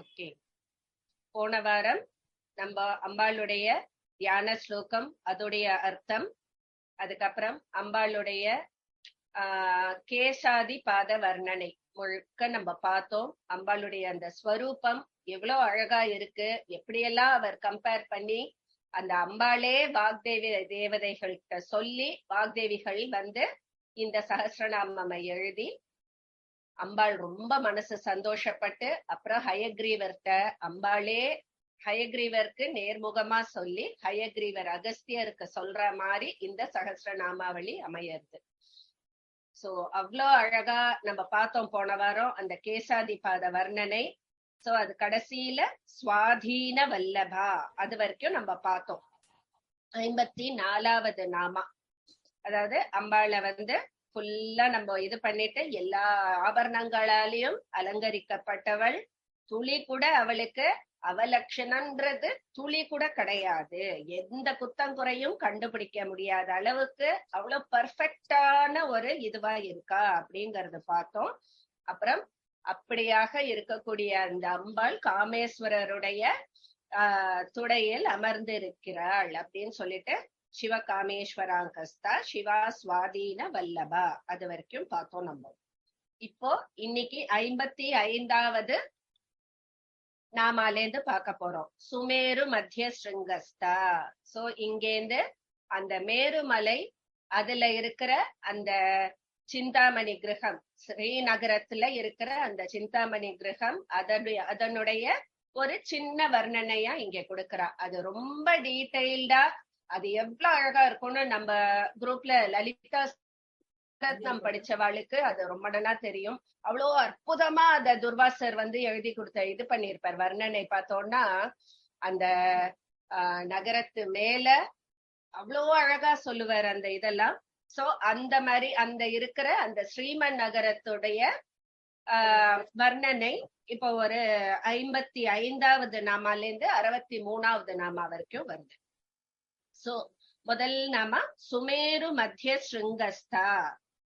Okay. போன வாரம் நம்ம அம்பாளுடைய தியான ஸ்லோகம், அதோடைய அர்த்தம், அதுக்கப்புறம் அம்பாளுடைய கேசாதி பாத வர்ணனை முழுக்க நம்ம பார்த்தோம். அம்பாளுடைய அந்த ஸ்வரூபம் எவ்வளவு அழகா இருக்கு, எப்படியெல்லாம் அவர் கம்பேர் பண்ணி அந்த அம்பாளே வாக்தேவி தேவதைகள்கிட்ட சொல்லி வாக்தேவிகள் வந்து இந்த சஹஸ்ரநாமம் எழுதி அம்பாள் ரொம்ப மனசு சந்தோஷப்பட்டு அப்புறம் ஹயக்ரீவர்கிட்ட அம்பாளே ஹயக்ரீவருக்கு நேர்முகமா சொல்லி ஹயக்ரீவர் அகஸ்தியருக்கு சொல்ற மாதிரி இந்த சஹஸ்ரநாமாவளி அமையறது. சோ அவ்வளோ அழகா நம்ம பார்த்தோம் போன வாரம் அந்த கேசாதிபாத வர்ணனை. சோ அது கடைசியில சுவாதீன வல்லபா அது வரைக்கும் நம்ம பார்த்தோம். 54வது நாமா, அதாவது அம்பாளை வந்து ஃபுல்லா நம்ம இது பண்ணிட்டு எல்லா ஆபரணங்களாலையும் அலங்கரிக்கப்பட்டவள். துளி கூட அவளுக்கு அவலட்சணன்றது துளி கூட கிடையாது. எந்த குத்தங்குறையும் கண்டுபிடிக்க முடியாத அளவுக்கு அவ்வளவு பர்ஃபெக்டான ஒரு இதுவா இருக்கா அப்படிங்கறது பார்த்தோம். அப்புறம் அப்படியாக இருக்கக்கூடிய அந்த அம்பாள் காமேஸ்வரருடைய துடையில் அமர்ந்து இருக்கிறாள் அப்படின்னு சொல்லிட்டு சிவ காமேஸ்வராங்கஸ்தா சிவா சுவாதீன வல்லபா அது வரைக்கும் பார்த்தோம் நம்ம. இப்போ இன்னைக்கு 55வது நாமாலேந்து பார்க்க போறோம். சுமேரு மத்திய ஸ்ருங்கஸ்தா. சோ இங்கேந்து அந்த மேருமலை, அதுல இருக்கிற அந்த சிந்தாமணி கிரகம், ஸ்ரீநகரத்துல இருக்கிற அந்த சிந்தாமணி கிரகம், அதனுடைய ஒரு சின்ன வர்ணனையா இங்க கொடுக்கறா. அது ரொம்ப டீடைல்டா அது எவ்வளவு அழகா இருக்கும்னு நம்ம குரூப்ல லலிதா ரத்னம் படிச்சவாளுக்கு அது ரொம்ப நல்லா தெரியும். அவ்வளோ அற்புதமா அத துர்வாசர் வந்து எழுதி கொடுத்த இது பண்ணிருப்பார். வர்ணனை பார்த்தோம்னா அந்த நகரத்து மேல அவ்வளோ அழகா சொல்லுவார் அந்த இதெல்லாம். சோ அந்த மாதிரி அந்த இருக்கிற அந்த ஸ்ரீமன் நகரத்துடைய வர்ணனை இப்போ ஒரு 55வது நாமாலேருந்து 63வது நாமா வரைக்கும் வருது. சோ முதல் நாமா சுமேரு மத்திய ஸ்ருங்கஸ்தா,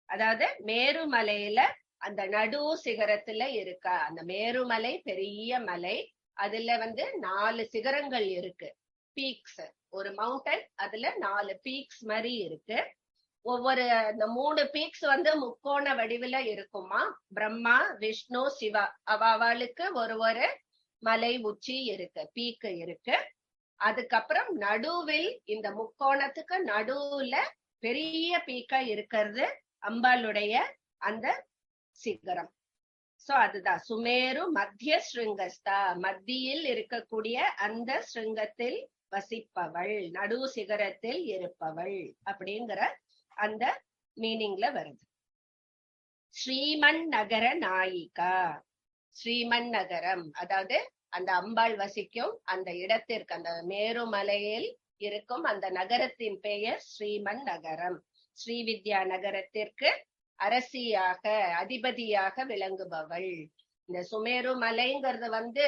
அதாவது மேருமலையில அந்த நடு சிகரத்துல இருக்கா. அந்த மேருமலை பெரிய மலை, அதுல வந்து 4 சிகரங்கள் இருக்கு, பீக்ஸ், ஒரு மவுண்டன், அதுல 4 பீக்ஸ் மாதிரி இருக்கு. ஒவ்வொரு இந்த 3 பீக்ஸ் வந்து முக்கோண வடிவுல இருக்குமா. பிரம்மா விஷ்ணு சிவா அவளுக்கு ஒரு மலை உச்சி இருக்கு, பீக்கு இருக்கு. அதுக்கப்புறம் நடுவில் இந்த முக்கோணத்துக்கு நடுவுல பெரிய பீக்கா இருக்கிறது அம்பாளுடைய அந்த சிகரம். சோ அதுதான் சுமேரு மத்திய ஸ்ருங்கஸ்தா, மத்தியில் இருக்கக்கூடிய அந்த ஸ்ருங்கத்தில் வசிப்பவள், நடு சிகரத்தில் இருப்பவள் அப்படிங்கிற அந்த மீனிங்ல வருது. ஸ்ரீமன் நகர நாயிகா, ஸ்ரீமன் நகரம் அதாவது அந்த அம்பாள் வசிக்கும் அந்த இடத்திற்கு, அந்த மேருமலையில் இருக்கும் அந்த நகரத்தின் பெயர் ஸ்ரீமன் நகரம். ஸ்ரீவித்யா நகரத்திற்கு அரசியாக அதிபதியாக விளங்குபவள். இந்த சுமேரு மலைங்கிறது வந்து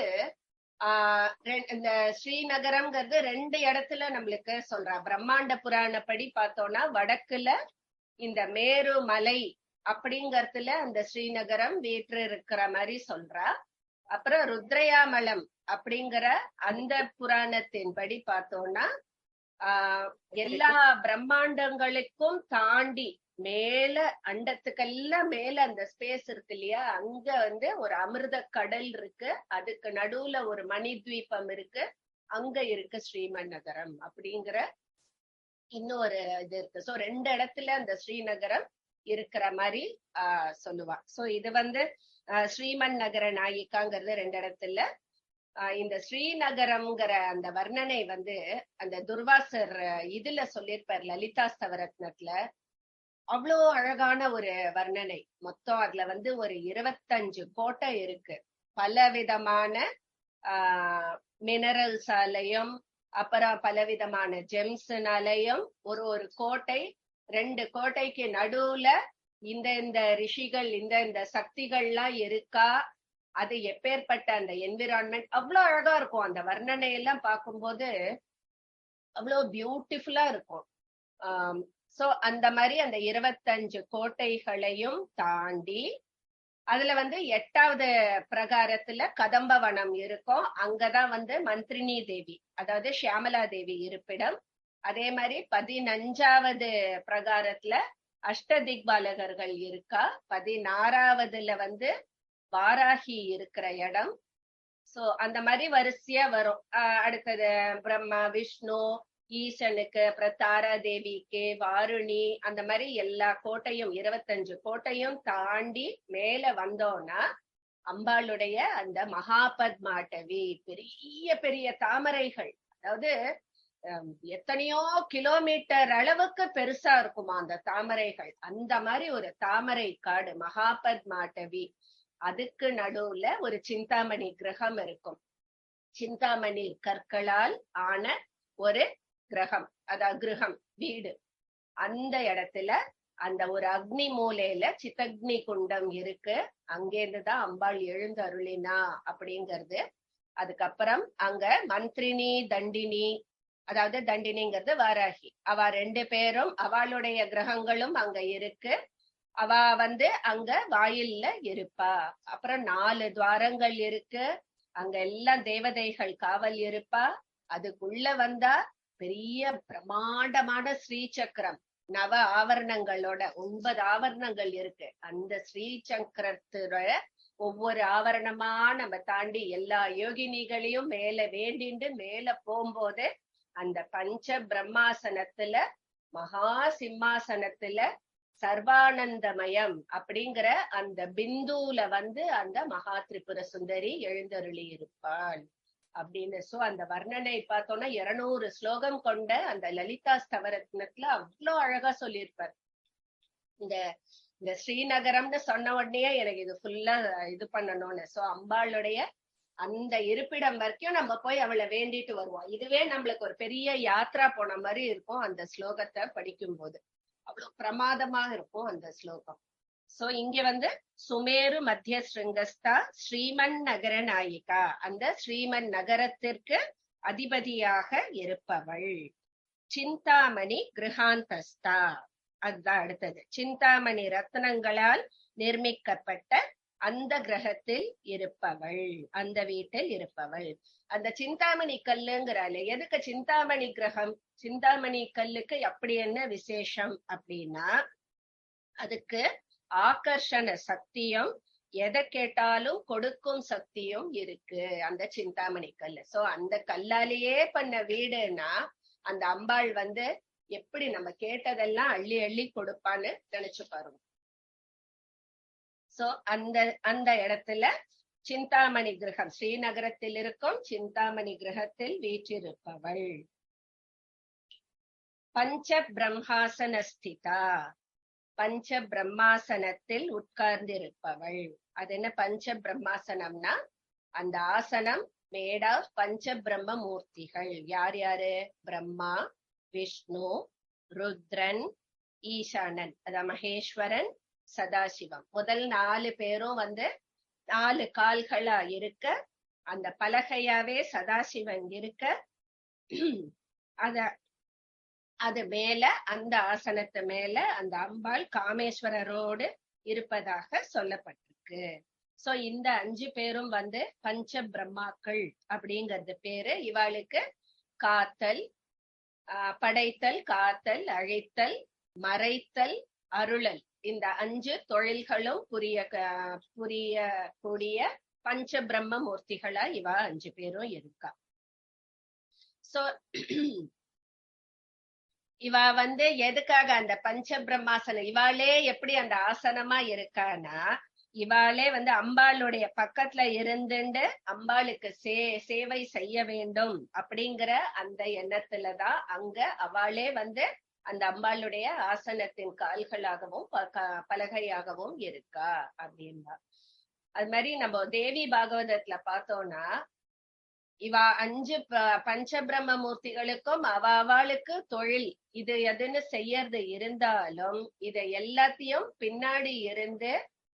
இந்த ஸ்ரீநகரம்ங்கிறது 2 இடத்துல நம்மளுக்கு சொல்றா. பிரம்மாண்ட புராணப்படி பார்த்தோம்னா வடக்குல இந்த மேரு மலை அப்படிங்கறதுல அந்த ஸ்ரீநகரம் வீற்று இருக்கிற மாதிரி சொல்றா. அப்புறம் ருத்ரயாமலம் அப்படிங்கிற அந்த புராணத்தின்படி பார்த்தோம்னா எல்லா பிரம்மாண்டங்களுக்கும் தாண்டி மேல அண்டத்துக்கெல்லாம் மேல அந்த ஸ்பேஸ் இருக்கு இல்லையா, அங்க வந்து ஒரு அமிர்த கடல் இருக்கு, அதுக்கு நடுவுல ஒரு மணி தீபம் இருக்கு, அங்க இருக்கு ஸ்ரீமன் நகரம் அப்படிங்கிற இன்னொரு இது இருக்கு. சோ 2 இடத்துல அந்த ஸ்ரீநகரம் இருக்கிற மாதிரி சொல்லுவா. சோ இது வந்து ஸ்ரீமன் நகர நாயிகாங்கிறது 2 இடத்துல. இந்த ஸ்ரீநகரம்ங்கிற அந்த வர்ணனை வந்து அந்த துர்வாசர் இதுல சொல்லியிருப்பார் லலிதா ஸ்தவரத்னத்துல. அவ்வளோ அழகான ஒரு வர்ணனை. மொத்தம் அதுல வந்து ஒரு 25 கோட்டை இருக்கு, பலவிதமான மினரல்ஸாலையும் அப்புறம் பலவிதமான ஜெம்ஸ்னாலையும் ஒரு கோட்டை, 2 கோட்டைக்கு நடுவுல இந்த ரிஷிகள் இந்த சக்திகள்லாம் இருக்கா. அது எப்பேற்பட்ட அந்த என்விரான்மெண்ட் அவ்வளவு அழகா இருக்கும். அந்த வர்ணனை எல்லாம் பார்க்கும்போது அவ்வளவு பியூட்டிஃபுல்லா இருக்கும். சோ அந்த மாதிரி அந்த 25 கோட்டைகளையும் தாண்டி அதுல வந்து 8வது பிரகாரத்துல கதம்பவனம் இருக்கும். அங்கதான் வந்து மந்திரினி தேவி, அதாவது ஷியாமலா தேவி இருப்பிடம். அதே மாதிரி 15வது பிரகாரத்துல அஷ்டதிக்பாலகர்கள் இருக்கா. 16வதுல வந்து வாராகி இருக்கிற இடம். சோ அந்த மாதிரி வரிசையா வரும். அடுத்தது பிரம்மா, விஷ்ணு, ஈசனுக்கு, அப்புறம் தாரா தேவிக்கு, வாருணி, அந்த மாதிரி எல்லா கோட்டையும் 25 கோட்டையும் தாண்டி மேல வந்தோம்னா அம்பாளுடைய அந்த மகாபத்மாட்டவி, பெரிய பெரிய தாமரைகள், அதாவது எத்தனையோ கிலோமீட்டர் அளவுக்கு பெருசா இருக்குமா அந்த தாமரைகள். அந்த மாதிரி ஒரு தாமரை காடு மகாபத்மாட்டவி. அதுக்கு நடுவுல ஒரு சிந்தாமணி கிரகம் இருக்கும். சிந்தாமணி கற்களால் ஆன ஒரு கிரகம், அதாவது கிரகம் வீடு. அந்த இடத்துல அந்த ஒரு அக்னி மூலையில சித்தக்னி குண்டம் இருக்கு. அங்கேருந்துதான் அம்பாள் எழுந்தருளினா அப்படிங்கிறது. அதுக்கப்புறம் அங்க மந்திரினி, தண்டினி, அதாவது தண்டினிங்கிறது வாராகி, அவ 2 பேரும் அவளுடைய கிரகங்களும் அங்க இருக்கு. அவ வந்து அங்க வாயில்ல இருப்பா. அப்புறம் 4 துவாரங்கள் இருக்கு. அங்க எல்லாம் தேவதைகள் காவல் இருப்பா. அதுக்குள்ள வந்தா பெரிய பிரமாண்டமான ஸ்ரீசக்கரம், நவ ஆவரணங்களோட 9 ஆவரணங்கள் இருக்கு. அந்த ஸ்ரீசக்கரத்தோட ஒவ்வொரு ஆவரணமா நம்ம தாண்டி எல்லா யோகினிகளையும் மேல வேண்டிண்டு மேல போகும்போது அந்த பஞ்ச பிரம்மாசனத்துல, மகா சிம்மாசனத்துல சர்வானந்தமயம் அப்படிங்கிற அந்த பிந்துல வந்து அந்த மகா திரிபுர சுந்தரி எழுந்தருளி இருப்பாள் அப்படின்னு. சோ அந்த வர்ணனை பார்த்தோம்னா 200 ஸ்லோகம் கொண்ட அந்த லலிதா ஸ்தவரத்னத்துல அவ்வளவு அழகா சொல்லியிருப்பார். இந்த இந்த ஸ்ரீநகரம்னு சொன்ன உடனே எனக்கு இது ஃபுல்லா இது பண்ணணும்னு. சோ அம்பாளுடைய அந்த இருப்பிடம் வரைக்கும் நம்ம போய் அவளை வேண்டிட்டு வருவோம். இதுவே நம்மளுக்கு ஒரு பெரிய யாத்ரா போன மாதிரி இருக்கும் அந்த ஸ்லோகத்தை படிக்கும் போது. அவ்வளவு பிரமாதமாக இருக்கும் அந்த ஸ்லோகம். சோ இங்க வந்து சுமேரு மத்திய ஸ்ருங்கஸ்தா ஸ்ரீமன் நகர நாயிகா, அந்த ஸ்ரீமன் நகரத்திற்கு அதிபதியாக இருப்பவள். சிந்தாமணி கிருஹாந்தஸ்தா, அதுதான் அடுத்தது. சிந்தாமணி ரத்னங்களால் நிர்மிக்கப்பட்ட அந்த கிரகத்தில் இருப்பவள், அந்த வீட்டில் இருப்பவள். அந்த சிந்தாமணி கல்லுங்கிறாள். எதுக்கு சிந்தாமணி கிரகம்? சிந்தாமணி கல்லுக்கு அப்படி என்ன விசேஷம் அப்படின்னா, அதுக்கு ஆகர்ஷண சக்தியும் எதை கேட்டாலும் கொடுக்கும் சக்தியும் இருக்கு அந்த சிந்தாமணி கல்லு. சோ அந்த கல்லாலேயே பண்ண வீடுன்னா அந்த அம்பாள் வந்து எப்படி நம்ம கேட்டதெல்லாம் அள்ளி அள்ளி கொடுப்பான்னு நினைச்சு பாருங்க. சோ அந்த அந்த இடத்துல சிந்தாமணி கிரகம், ஸ்ரீநகரத்தில் இருக்கும் சிந்தாமணி கிரகத்தில் வீற்றிருப்பவள். பஞ்ச பிரம்மாசன ஸ்திதா, பஞ்ச பிரம்மாசனத்தில் உட்கார்ந்திருப்பவள். அது என்ன பஞ்ச பிரம்மாசனம்னா, அந்த ஆசனம் மேட் ஆஃப் பஞ்ச பிரம்ம மூர்த்திகள். யார் யாரு? பிரம்மா, விஷ்ணு, ருத்ரன், ஈசானன், அதான் மகேஸ்வரன், சதாசிவம். முதல் 4 பேரும் வந்து 4 கால்களா இருக்க, அந்த பலகையாவே சதாசிவன் இருக்க, அது மேல அந்த ஆசனத்து மேல அந்த அம்பாள் காமேஸ்வரரோடு இருப்பதாக சொல்லப்பட்டிருக்கு. சோ இந்த 5 பேரும் வந்து பஞ்ச பிரம்மாக்கள் அப்படிங்கிறது பேரு. இவாளுக்கு காத்தல், படைத்தல், காத்தல், அழைத்தல், மறைத்தல், அருளல், இந்த 5 தொழில்களும் புரியக்கூடிய பஞ்ச பிரம்ம மூர்த்திகளா இவா 5 பேரும் இருக்கா. சோ இவ வந்து எதுக்காக அந்த பஞ்ச பிரம்மாசனம், இவாளே எப்படி அந்த ஆசனமா இருக்கானா, இவாளே வந்து அம்பாளுடைய பக்கத்துல இருந்துண்டு அம்பாளுக்கு சேவை செய்ய வேண்டும் அப்படிங்கிற அந்த எண்ணத்துலதான் அங்க அவளே வந்து அந்த அம்பாளுடைய ஆசனத்தின் கால்களாகவும் பலகையாகவும் இருக்கா அப்படின்னா. அது மாதிரி நம்ம தேவி பாகவதத்துல பார்த்தோம்னா, இவ 5 பஞ்சபிரம்ம மூர்த்திகளுக்கும் அவளுக்கு தொழில் இது எதுன்னு செய்யறது இருந்தாலும் இத எல்லாத்தையும் பின்னாடி இருந்து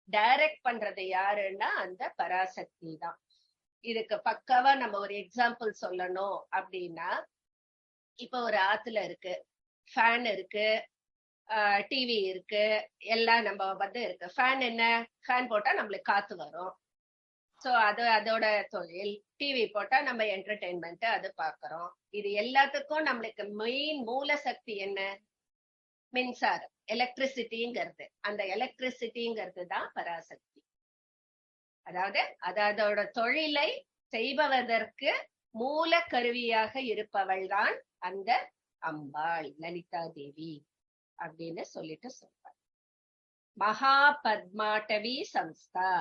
டைரக்ட் பண்றது யாருன்னா அந்த பராசக்தி தான். இதுக்கு பக்காவா நம்ம ஒரு எக்ஸாம்பிள் சொல்லணும் அப்படின்னா, இப்ப ஒரு ஆத்துல இருக்கு, ஃபேன் இருக்கு, டிவி இருக்கு, எல்லாம் நம்ம இருக்கு. ஃபேன் என்ன, ஃபேன் போட்டா நம்மளுக்கு காத்து வரும். சோ அதோட தொழில். டிவி போட்டா நம்ம என்டர்டெயின்மெண்ட் அது பாக்குறோம். இது எல்லாத்துக்கும் நம்மளுக்கு மெயின் மூல சக்தி என்ன? மின்சாரம், எலக்ட்ரிசிட்டிங்கிறது. அந்த எலக்ட்ரிசிட்டிங்கிறது தான் பராசக்தி. அதாவது அதோட தொழிலை செய்பவதற்கு மூல கருவியாக இருப்பவள் தான் அந்த அம்பாள், லலிதா தேவி அப்படின்னு சொல்லிட்டு சொல்றார். மகா பத்மாட்டவி சம்ஸ்தா,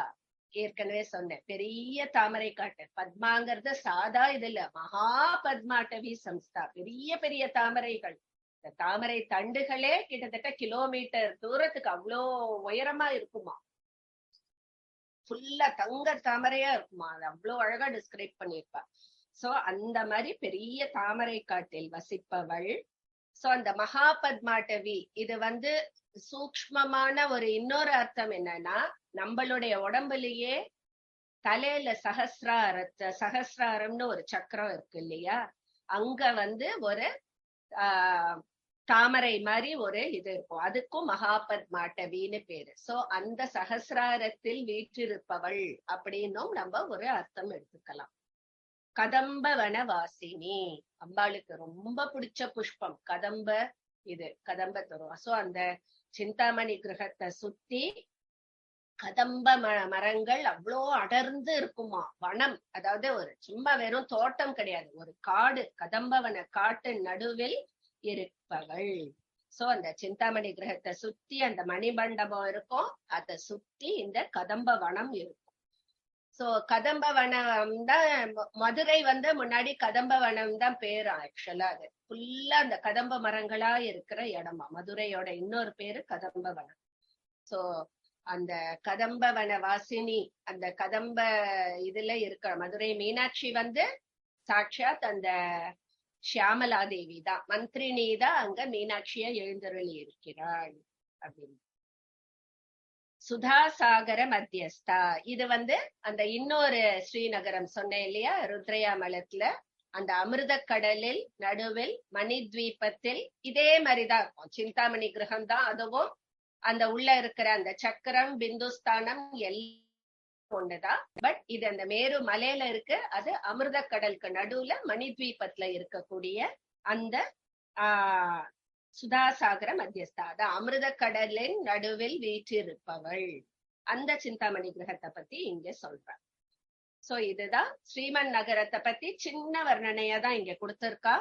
ஏற்கனவே சொன்னேன், பெரிய தாமரை காட்டு. பத்மாங்கிறது சாதா இது இல்ல, மகா பத்மாட்டவி சம்ஸ்தா, பெரிய பெரிய தாமரைகள். இந்த தாமரை தண்டுகளே கிட்டத்தட்ட கிலோமீட்டர் தூரத்துக்கு அவ்வளோ உயரமா இருக்குமா, ஃபுல்லா தங்க தாமரையா இருக்குமா. அது அவ்வளவு அழகா டிஸ்கிரைப் பண்ணிருப்பா. சோ அந்த மாதிரி பெரிய தாமரை காட்டில் வசிப்பவள். சோ அந்த மகா பத்மாட்டவி, இது சூக்ஷ்மமான ஒரு இன்னொரு அர்த்தம் என்னன்னா, நம்மளுடைய உடம்புலயே தலையில சகசிராரம்னு ஒரு சக்கரம் இருக்கு இல்லையா, அங்க ஒரு தாமரை மாதிரி ஒரு இது இருக்கும், அதுக்கும் மகாபத்மாட்டவின்னு பேரு. சோ அந்த சகசிராரத்தில் வீற்றிருப்பவள் அப்படின்னும் நம்ம ஒரு அர்த்தம் எடுத்துக்கலாம். கதம்ப வனவாசினி, அம்பாளுக்கு ரொம்ப பிடிச்ச புஷ்பம் கதம்ப. இது கதம்ப தரும். சோ அந்த சிந்தாமணி கிரகத்தை சுத்தி கதம்ப மரங்கள் அவ்வளோ அடர்ந்து இருக்குமா. வனம், அதாவது ஒரு சும்மா வெறும் தோட்டம் கிடையாது, ஒரு காடு, கதம்பவன காட்டு நடுவில் இருப்பவள். சோ அந்த சிந்தாமணி கிரகத்தை சுத்தி அந்த மணிமண்டபம் இருக்கும், அதை சுத்தி இந்த கதம்ப வனம் இருக்கும். சோ கதம்ப வனம் தான் மதுரை முன்னாடி கதம்ப வனம் தான் பேரு. ஆக்சுவலா அது ஃபுல்லா அந்த கதம்ப மரங்களா இருக்கிற இடமா. மதுரையோட இன்னொரு பேரு கதம்ப வனம். சோ அந்த கதம்ப வன வாசினி, அந்த கதம்ப இதுல இருக்கிற மதுரை மீனாட்சி சாட்சாத் அந்த ஷியாமலாதேவி தான், மந்திரினி தான் அங்க மீனாட்சியா எழுந்தருளி இருக்கிறாள் அப்படின்னு. சுதாசாகர மத்தியஸ்தா, இது அந்த இன்னொரு ஸ்ரீநகரம் சொன்னேன் இல்லையா, ருத்ரயாமலத்துல அந்த அமிர்த கடலில் நடுவில் மணித்வீபத்தில் இதே மாதிரிதான் இருக்கும். சிந்தாமணி கிரகம் தான் அதுவும். அந்த உள்ள இருக்கிற அந்த சக்கரம் பிந்துஸ்தானம் எல்லாம் ஒண்ணுதான். பட் இது அந்த மேரு மலையில இருக்கு, அது அமிர்த கடலுக்கு நடுவுல மணித்வீபத்துல இருக்கக்கூடிய அந்த சுதாசாகர மத்தியஸ்தா, அதான் அமிர்த கடலின் நடுவில் வீற்றிருப்பவள். அந்த சிந்தாமணி கிரகத்தை பத்தி இங்க சொல்றார். சோ இதுதான் ஸ்ரீமன் நகரத்தை பத்தி சின்ன வர்ணனையா தான் இங்க கொடுத்திருக்கா.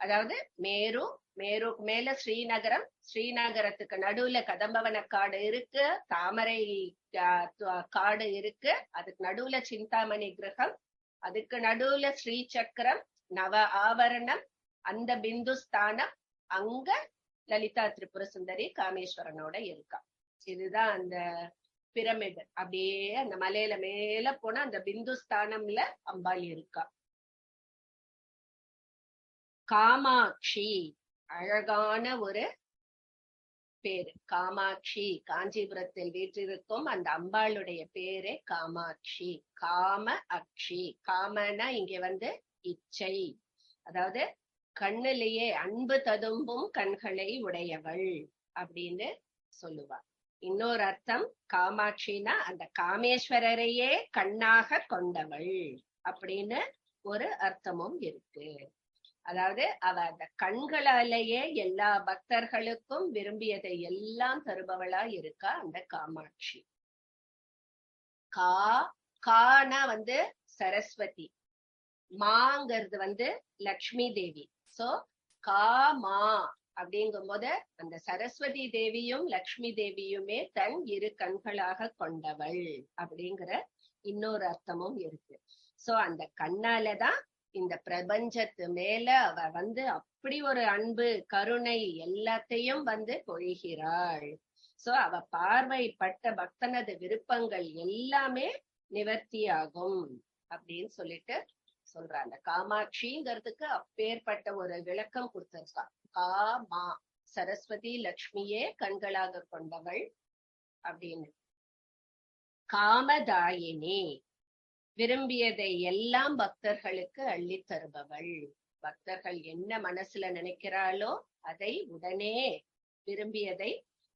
அதாவது மேருக்கு மேல ஸ்ரீநகரம், ஸ்ரீநகரத்துக்கு நடுவுல கதம்பவன காடு இருக்கு, தாமரை காடு இருக்கு, அதுக்கு நடுவுல சிந்தாமணி கிரகம், அதுக்கு நடுவுல ஸ்ரீ சக்கரம், நவ ஆவரணம், அந்த பிந்துஸ்தானம், அங்க லலிதா திரிபுர சுந்தரி காமேஸ்வரனோட இருக்கா. இதுதான் அந்த பிரமிடு. அப்படியே அந்த மலையில மேல போனா அந்த பிந்துஸ்தானம்ல அம்பாள் இருக்கா. காமாட்சி, அழகான ஒரு பேரு காமாட்சி. காஞ்சிபுரத்தில் வீற்றிருக்கும் அந்த அம்பாளுடைய பேரே காமாட்சி. காம அக்ஷி, காமனா இங்க இச்சை, அதாவது கண்ணிலேயே அன்பு ததும்பும் கண்களை உடையவள் அப்படின்னு சொல்லுவாள். இன்னொரு அர்த்தம் காமாட்சினா அந்த காமேஸ்வரரையே கண்ணாக கொண்டவள் அப்படின்னு ஒரு அர்த்தமும் இருக்கு. அதாவது அவ அந்த கண்களாலேயே எல்லா பக்தர்களுக்கும் விரும்பியதை எல்லாம் தருபவளா இருக்கா அந்த காமாட்சி. கானா சரஸ்வதி, மாங்கிறது லக்ஷ்மி தேவி. சோ காமா அப்படிங்கும் போது அந்த சரஸ்வதி தேவியும் லக்ஷ்மி தேவியுமே தன் இரு கண்களாக கொண்டவள் அப்படிங்கிற இன்னொரு அர்த்தமும் இருக்கு. சோ அந்த கண்ணாலதான் இந்த பிரபஞ்சத்து மேல அவ அப்படி ஒரு அன்பு கருணை எல்லாத்தையும் பொழிகிறாள். சோ அவ பார்வைப்பட்ட பக்தனது விருப்பங்கள் எல்லாமே நிவர்த்தியாகும் அப்படின்னு சொல்லிட்டு சொல்ற. அந்த காமாட்சிங்கிறதுக்கு அப்பேற்பட்ட ஒரு விளக்கம் கொடுத்திருக்கா. காமா, சரஸ்வதி லக்ஷ்மியே கண்களாக கொண்டவள் அப்படின்னு. காமதாயினி, விரும்பியதை எல்லாம் பக்தர்களுக்கு அள்ளி தருபவள். பக்தர்கள் என்ன மனசுல நினைக்கிறாளோ அதை உடனே விரும்பியதை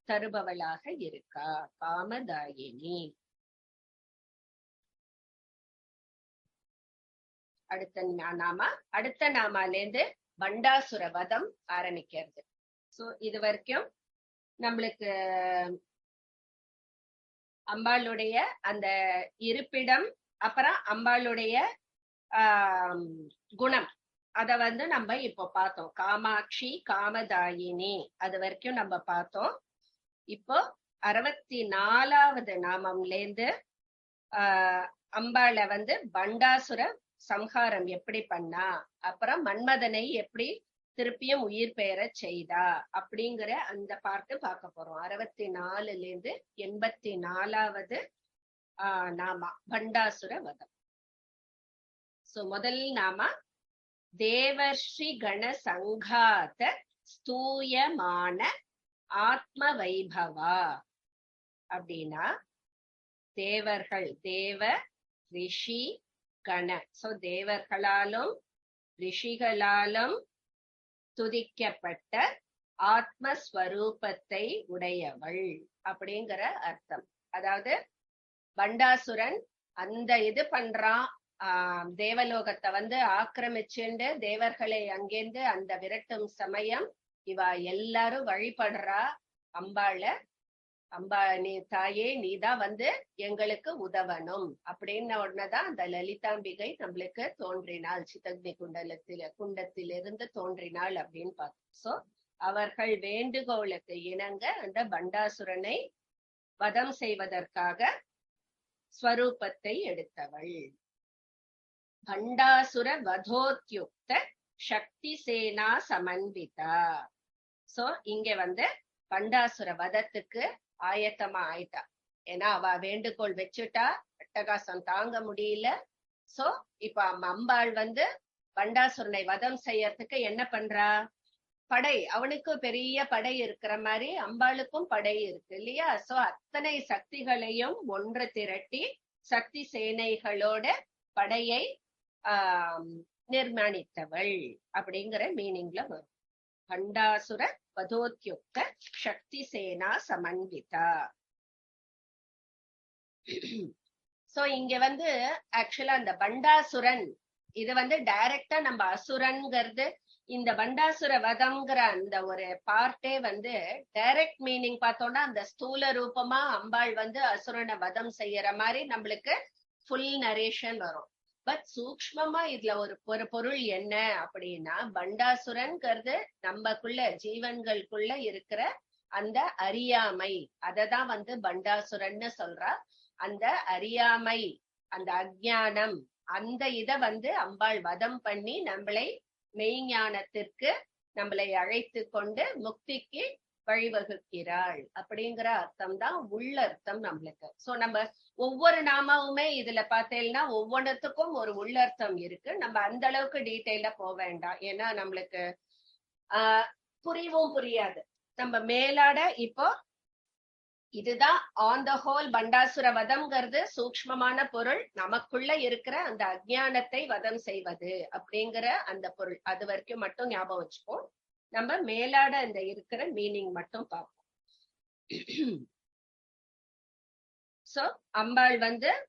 தருபவளாக இருக்கா. காமதாயினி. அடுத்த நாமாலேருந்து பண்டாசுர வதம் ஆரம்பிக்கிறது. சோ இது வரைக்கும் நம்மளுக்கு அம்பாளுடைய அந்த இருப்பிடம், அப்புறம் அம்பாளுடைய குணம், அத நம்ம இப்போ பார்த்தோம். காமாட்சி காமதாயினி அது வரைக்கும் நம்ம பார்த்தோம். இப்போ 64வது நாமம்லேருந்து அம்பாளை பண்டாசுர சம்ஹாரம் எப்படி பண்ணா, அப்புறம் மன்மதனை எப்படி திருப்பியும் உயிர் பெயர செய்தா அப்படிங்கிற அந்த பாட்டு பார்க்க போறோம். 64லேருந்து 84வது நாமா பண்டாசுர வதம். சோ முதல் நாமா தேவர்ஷி கண சங்காத ஸ்தூயமான ஆத்ம வைபவா. அப்படின்னா தேவர்கள், தேவ ரிஷி கண, சோ தேவர்களாலும் ரிஷிகளாலும் துதிக்கப்பட்ட ஆத்மஸ்வரூபத்தை உடையவள் அப்படிங்கிற அர்த்தம். அதாவது பண்டாசுரன் அந்த இது பண்றான், தேவலோகத்தை ஆக்கிரமிச்சுண்டு தேவர்களை அங்கேந்து அந்த விரட்டும் சமயம் இவ எல்லாரும் வழிபடுறா அம்பாள. அம்பா, நீ தாயே, நீதான் எங்களுக்கு உதவணும் அப்படின்ன உடனேதான் அந்த லலிதாம்பிகை நம்மளுக்கு தோன்றினாள், சிதக்னி குண்டத்திலிருந்து தோன்றினாள் அப்படின்னு பார்த்தோம். சோ அவர்கள் வேண்டுகோளுக்கு இணங்க அந்த பண்டாசுரனை வதம் செய்வதற்காக ஸ்வரூபத்தை எடுத்தவள். பண்டாசுர வதோத்யுக்த சக்தி சேனா சமன்விதா. சோ இங்க பண்டாசுர வதத்துக்கு ஆயத்தமா ஆயிட்டா. ஏன்னா அவ வேண்டுகோள் வச்சுட்டா, அட்டகாசம் தாங்க முடியல. சோ இப்ப அம்பாள் பண்டாசுரனை வதம் செய்யறதுக்கு என்ன பண்றா, படை, அவனுக்கு பெரிய படை இருக்கிற மாதிரி அம்பாளுக்கும் படை இருக்கு இல்லையா. சோ அத்தனை சக்திகளையும் ஒன்று திரட்டி சக்தி சேனைகளோட படையை நிர்மாணித்தவள் அப்படிங்கிற மீனிங்ல வரும். பண்டாசுர வதோத்யுக்த சக்தி சேனா சமன்விதா. சோ இங்க ஆக்சுவலா அந்த பண்டாசுரன் இது டைரக்டா நம்ம அசுரன்ங்கிறது, இந்த பண்டாசுர வதம்ங்கிற அந்த ஒரு பார்ட்டே டைரக்ட் மீனிங் பார்த்தோம்னா அந்த ஸ்தூல ரூபமா அம்பாள் அசுரனை வதம் செய்யற மாதிரி நம்மளுக்கு ஃபுல் நரேஷன் வரும். பட் சூக்ஷ்மமா இதுல ஒரு பொருள் என்ன அப்படின்னா, பண்டாசுரன்ங்கிறது நம்மக்குள்ள ஜீவன்களுக்குள்ள இருக்கிற அந்த அறியாமை, அததான் பண்டாசுரன்னு சொல்றா. அந்த அறியாமை, அந்த அஜ்ஞானம், அந்த இத அம்பாள் வதம் பண்ணி நம்மளை மெய்ஞானத்திற்கு நம்மளை அழைத்து கொண்டு முக்திக்கு வழிவகுக்கிறாள் அப்படிங்கிற அர்த்தம் தான் உள்ளர்த்தம் நம்மளுக்கு. சோ நம்ம ஒவ்வொரு நாமாவுமே இதுல பார்த்தேன்னா ஒவ்வொன்றுத்துக்கும் ஒரு உள்ளர்த்தம் இருக்கு. நம்ம அந்த அளவுக்கு டீட்டெயிலா போக வேண்டாம், ஏன்னா நம்மளுக்கு புரியவும் புரியாது. நம்ம மேலாட இப்போ இதுதான் ஆன் த ஹோல் பண்டாசுர வதம்ங்கிறது சூக்ஷ்மமான பொருள், நமக்குள்ள இருக்கிற அந்த அஜ்ஞானத்தை வதம் செய்வது அப்படிங்கிற அந்த பொருள், அது வரைக்கும் மட்டும் ஞாபகம் வச்சுப்போம். நம்ம மேலாட அந்த இருக்கிற மீனிங் மட்டும் பார்ப்போம். சோ அம்பாள்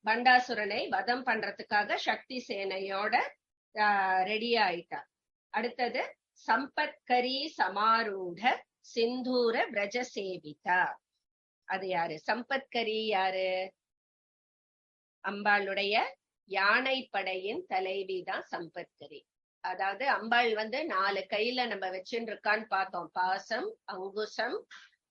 பண்டாசுரனை வதம் பண்றதுக்காக சக்தி சேனையோட ரெடி ஆயிட்டா. அடுத்தது சம்பத்கரி சமாரூட சிந்தூர பிரஜ சேவிதா. அது யாரு? சம்பத்கரி யாரு? அம்பாளுடைய யானை படையின் தலைவி தான் சம்பத்கரி. அதாவது அம்பாள் 4 கையில நம்ம வச்சுட்டு இருக்கான்னு பார்த்தோம். பாசம், அங்குசம்,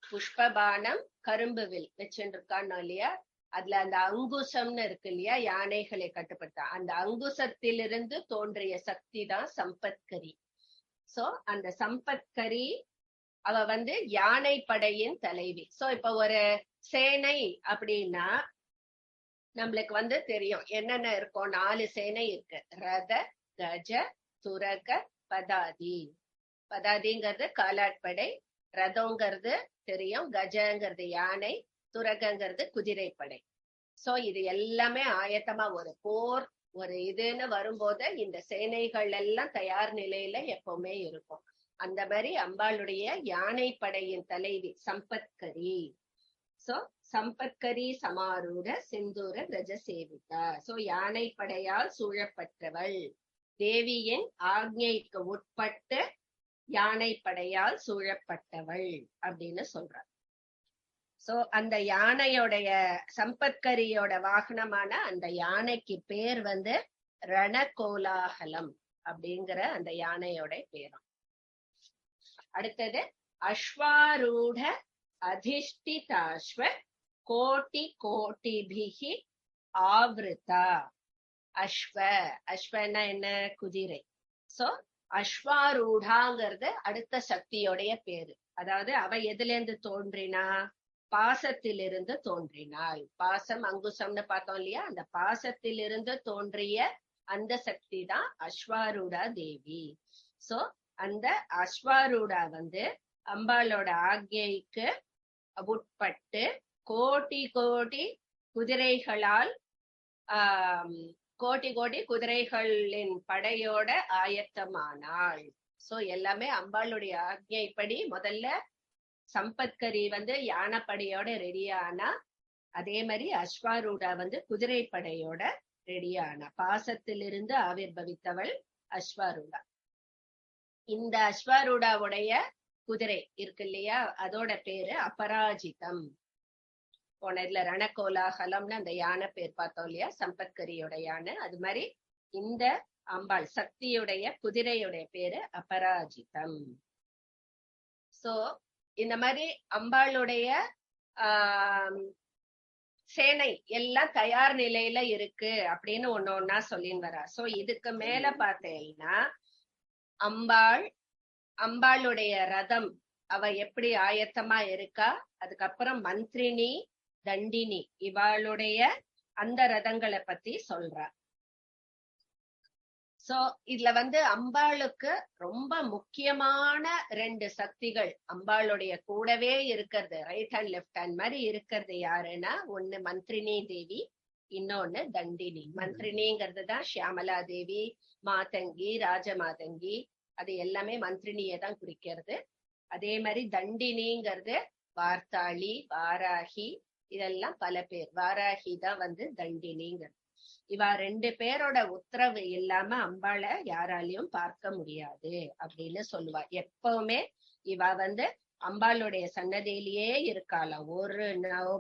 புஷ்பபானம், கரும்புவில் வச்சுட்டு இருக்கான்னு இல்லையா. அதுல அந்த அங்குசம்னு இருக்கு இல்லையா, யானைகளை கட்டுப்படுத்த, அந்த அங்குசத்திலிருந்து தோன்றிய சக்தி தான் சம்பத்கரி. சோ அந்த சம்பத்கரி அவ யானை படையின் தலைவி. சோ இப்ப ஒரு சேனை அப்படின்னா நம்மளுக்கு தெரியும் என்னென்ன இருக்கும். 4 சேனை இருக்கு. ரத, கஜ, துரக, பதாதி. பதாதிங்கிறது காலாட்படை, ரதங்கிறது தெரியும், கஜங்கிறது யானை, துரகங்கிறது குதிரைப்படை. சோ இது எல்லாமே ஆயத்தமா ஒரு போர் ஒரு இதுன்னு வரும்போது இந்த சேனைகள் எல்லாம் தயார் நிலையில எப்பவுமே இருக்கும். அந்த மாதிரி அம்பாளுடைய யானைப்படையின் தலைவி சம்பத்கரி. சோ சம்பத்கரி சமாரூட சிந்தூர ரஜ சேவிதா. சோ யானைப்படையால் சூழப்பட்டவள், தேவியின் ஆக்ஞைக்கு உட்பட்டு யானைப்படையால் சூழப்பட்டவள் அப்படின்னு சொல்றார். சோ அந்த யானையோடைய சம்பத்கரியோட வாகனமான அந்த யானைக்கு பேர் வந்து ரணகோலாகலம் அப்படிங்கிற அந்த யானையோட பேரும். அடுத்தது அஸ்வாரூட அதிஷ்டிதாஸ்வ கோட்டி கோட்டிபிகி ஆவ்ருதா. அஸ்வனா என்ன? குதிரை. சோ அஸ்வாரூடாங்கிறது அடுத்த சக்தியோடைய பேரு. அதாவது அவ எதுல இருந்து தோன்றினா? பாசத்திலிருந்து தோன்றினாள். பாசம் அங்குசம்னு பார்த்தோம் இல்லையா? அந்த பாசத்திலிருந்து தோன்றிய அந்த சக்தி தான் அஸ்வாரூடா தேவி. சோ அந்த அஸ்வாரூடா வந்து அம்பாளோட ஆக்ஞைக்கு உட்பட்டு கோட்டி கோட்டி குதிரைகளால் கோட்டி கோட்டி குதிரைகளின் படையோட ஆயத்தமானாள். சோ எல்லாமே அம்பாளுடைய ஆக்ஞைப்படி முதல்ல சம்பத்கரி வந்து யானைப்படையோட ரெடியானா, அதே மாதிரி அஸ்வாரூடா வந்து குதிரை படையோட ரெடியானா. பாசத்திலிருந்து ஆவிர்பவித்தவள் அஸ்வாரூடா. இந்த அஸ்வாரூடாவுடைய குதிரை இருக்கு இல்லையா, அதோட பேரு அபராஜிதம். போன இதுல ரணகோலாகலம்னு அந்த யானை பேர் பார்த்தோம் இல்லையா, சம்பத்கரியோட யானை. அது மாதிரி இந்த அம்பாள் சக்தியுடைய குதிரையுடைய பேரு அபராஜிதம். சோ இந்த மாதிரி அம்பாளுடைய சேனை எல்லாம் தயார் நிலையில இருக்கு அப்படின்னு ஒண்ணு ஒன்னா சொல்லின்னு வரா. சோ இதுக்கு மேல பார்த்தேன்னா அம்பாளுடைய ரதம் அவ எப்படி ஆயத்தமா இருக்கா, அதுக்கப்புறம் மந்திரினி தண்டினி இவாளுடைய அந்த ரதங்களை பத்தி சொல்றா. சோ இதுல வந்து அம்பாளுக்கு ரொம்ப முக்கியமான 2 சக்திகள் அம்பாளுடைய கூடவே இருக்கிறது, ரைட் ஹேண்ட் லெஃப்ட் ஹேண்ட் மாதிரி இருக்கிறது யாருன்னா, ஒண்ணு மந்திரினி தேவி, இன்னொன்னு தண்டினி. மந்திரினிங்கிறது தான் ஷியாமலா தேவி, மாதங்கி, ராஜமாதங்கி, அது எல்லாமே மந்திரினியை தான் குறிக்கிறது. அதே மாதிரி தண்டினிங்கிறது வார்த்தாளி, வாராகி, இதெல்லாம் பல பேர். வாராகி தான் வந்து தண்டினிங்கிறது. இவ 2 பேரோட உத்தரவு இல்லாம அம்பாளை யாராலையும் பார்க்க முடியாது அப்படின்னு சொல்லுவா. எப்பவுமே இவ வந்து அம்பாளுடைய சன்னதியிலேயே இருக்காளாம், ஒரு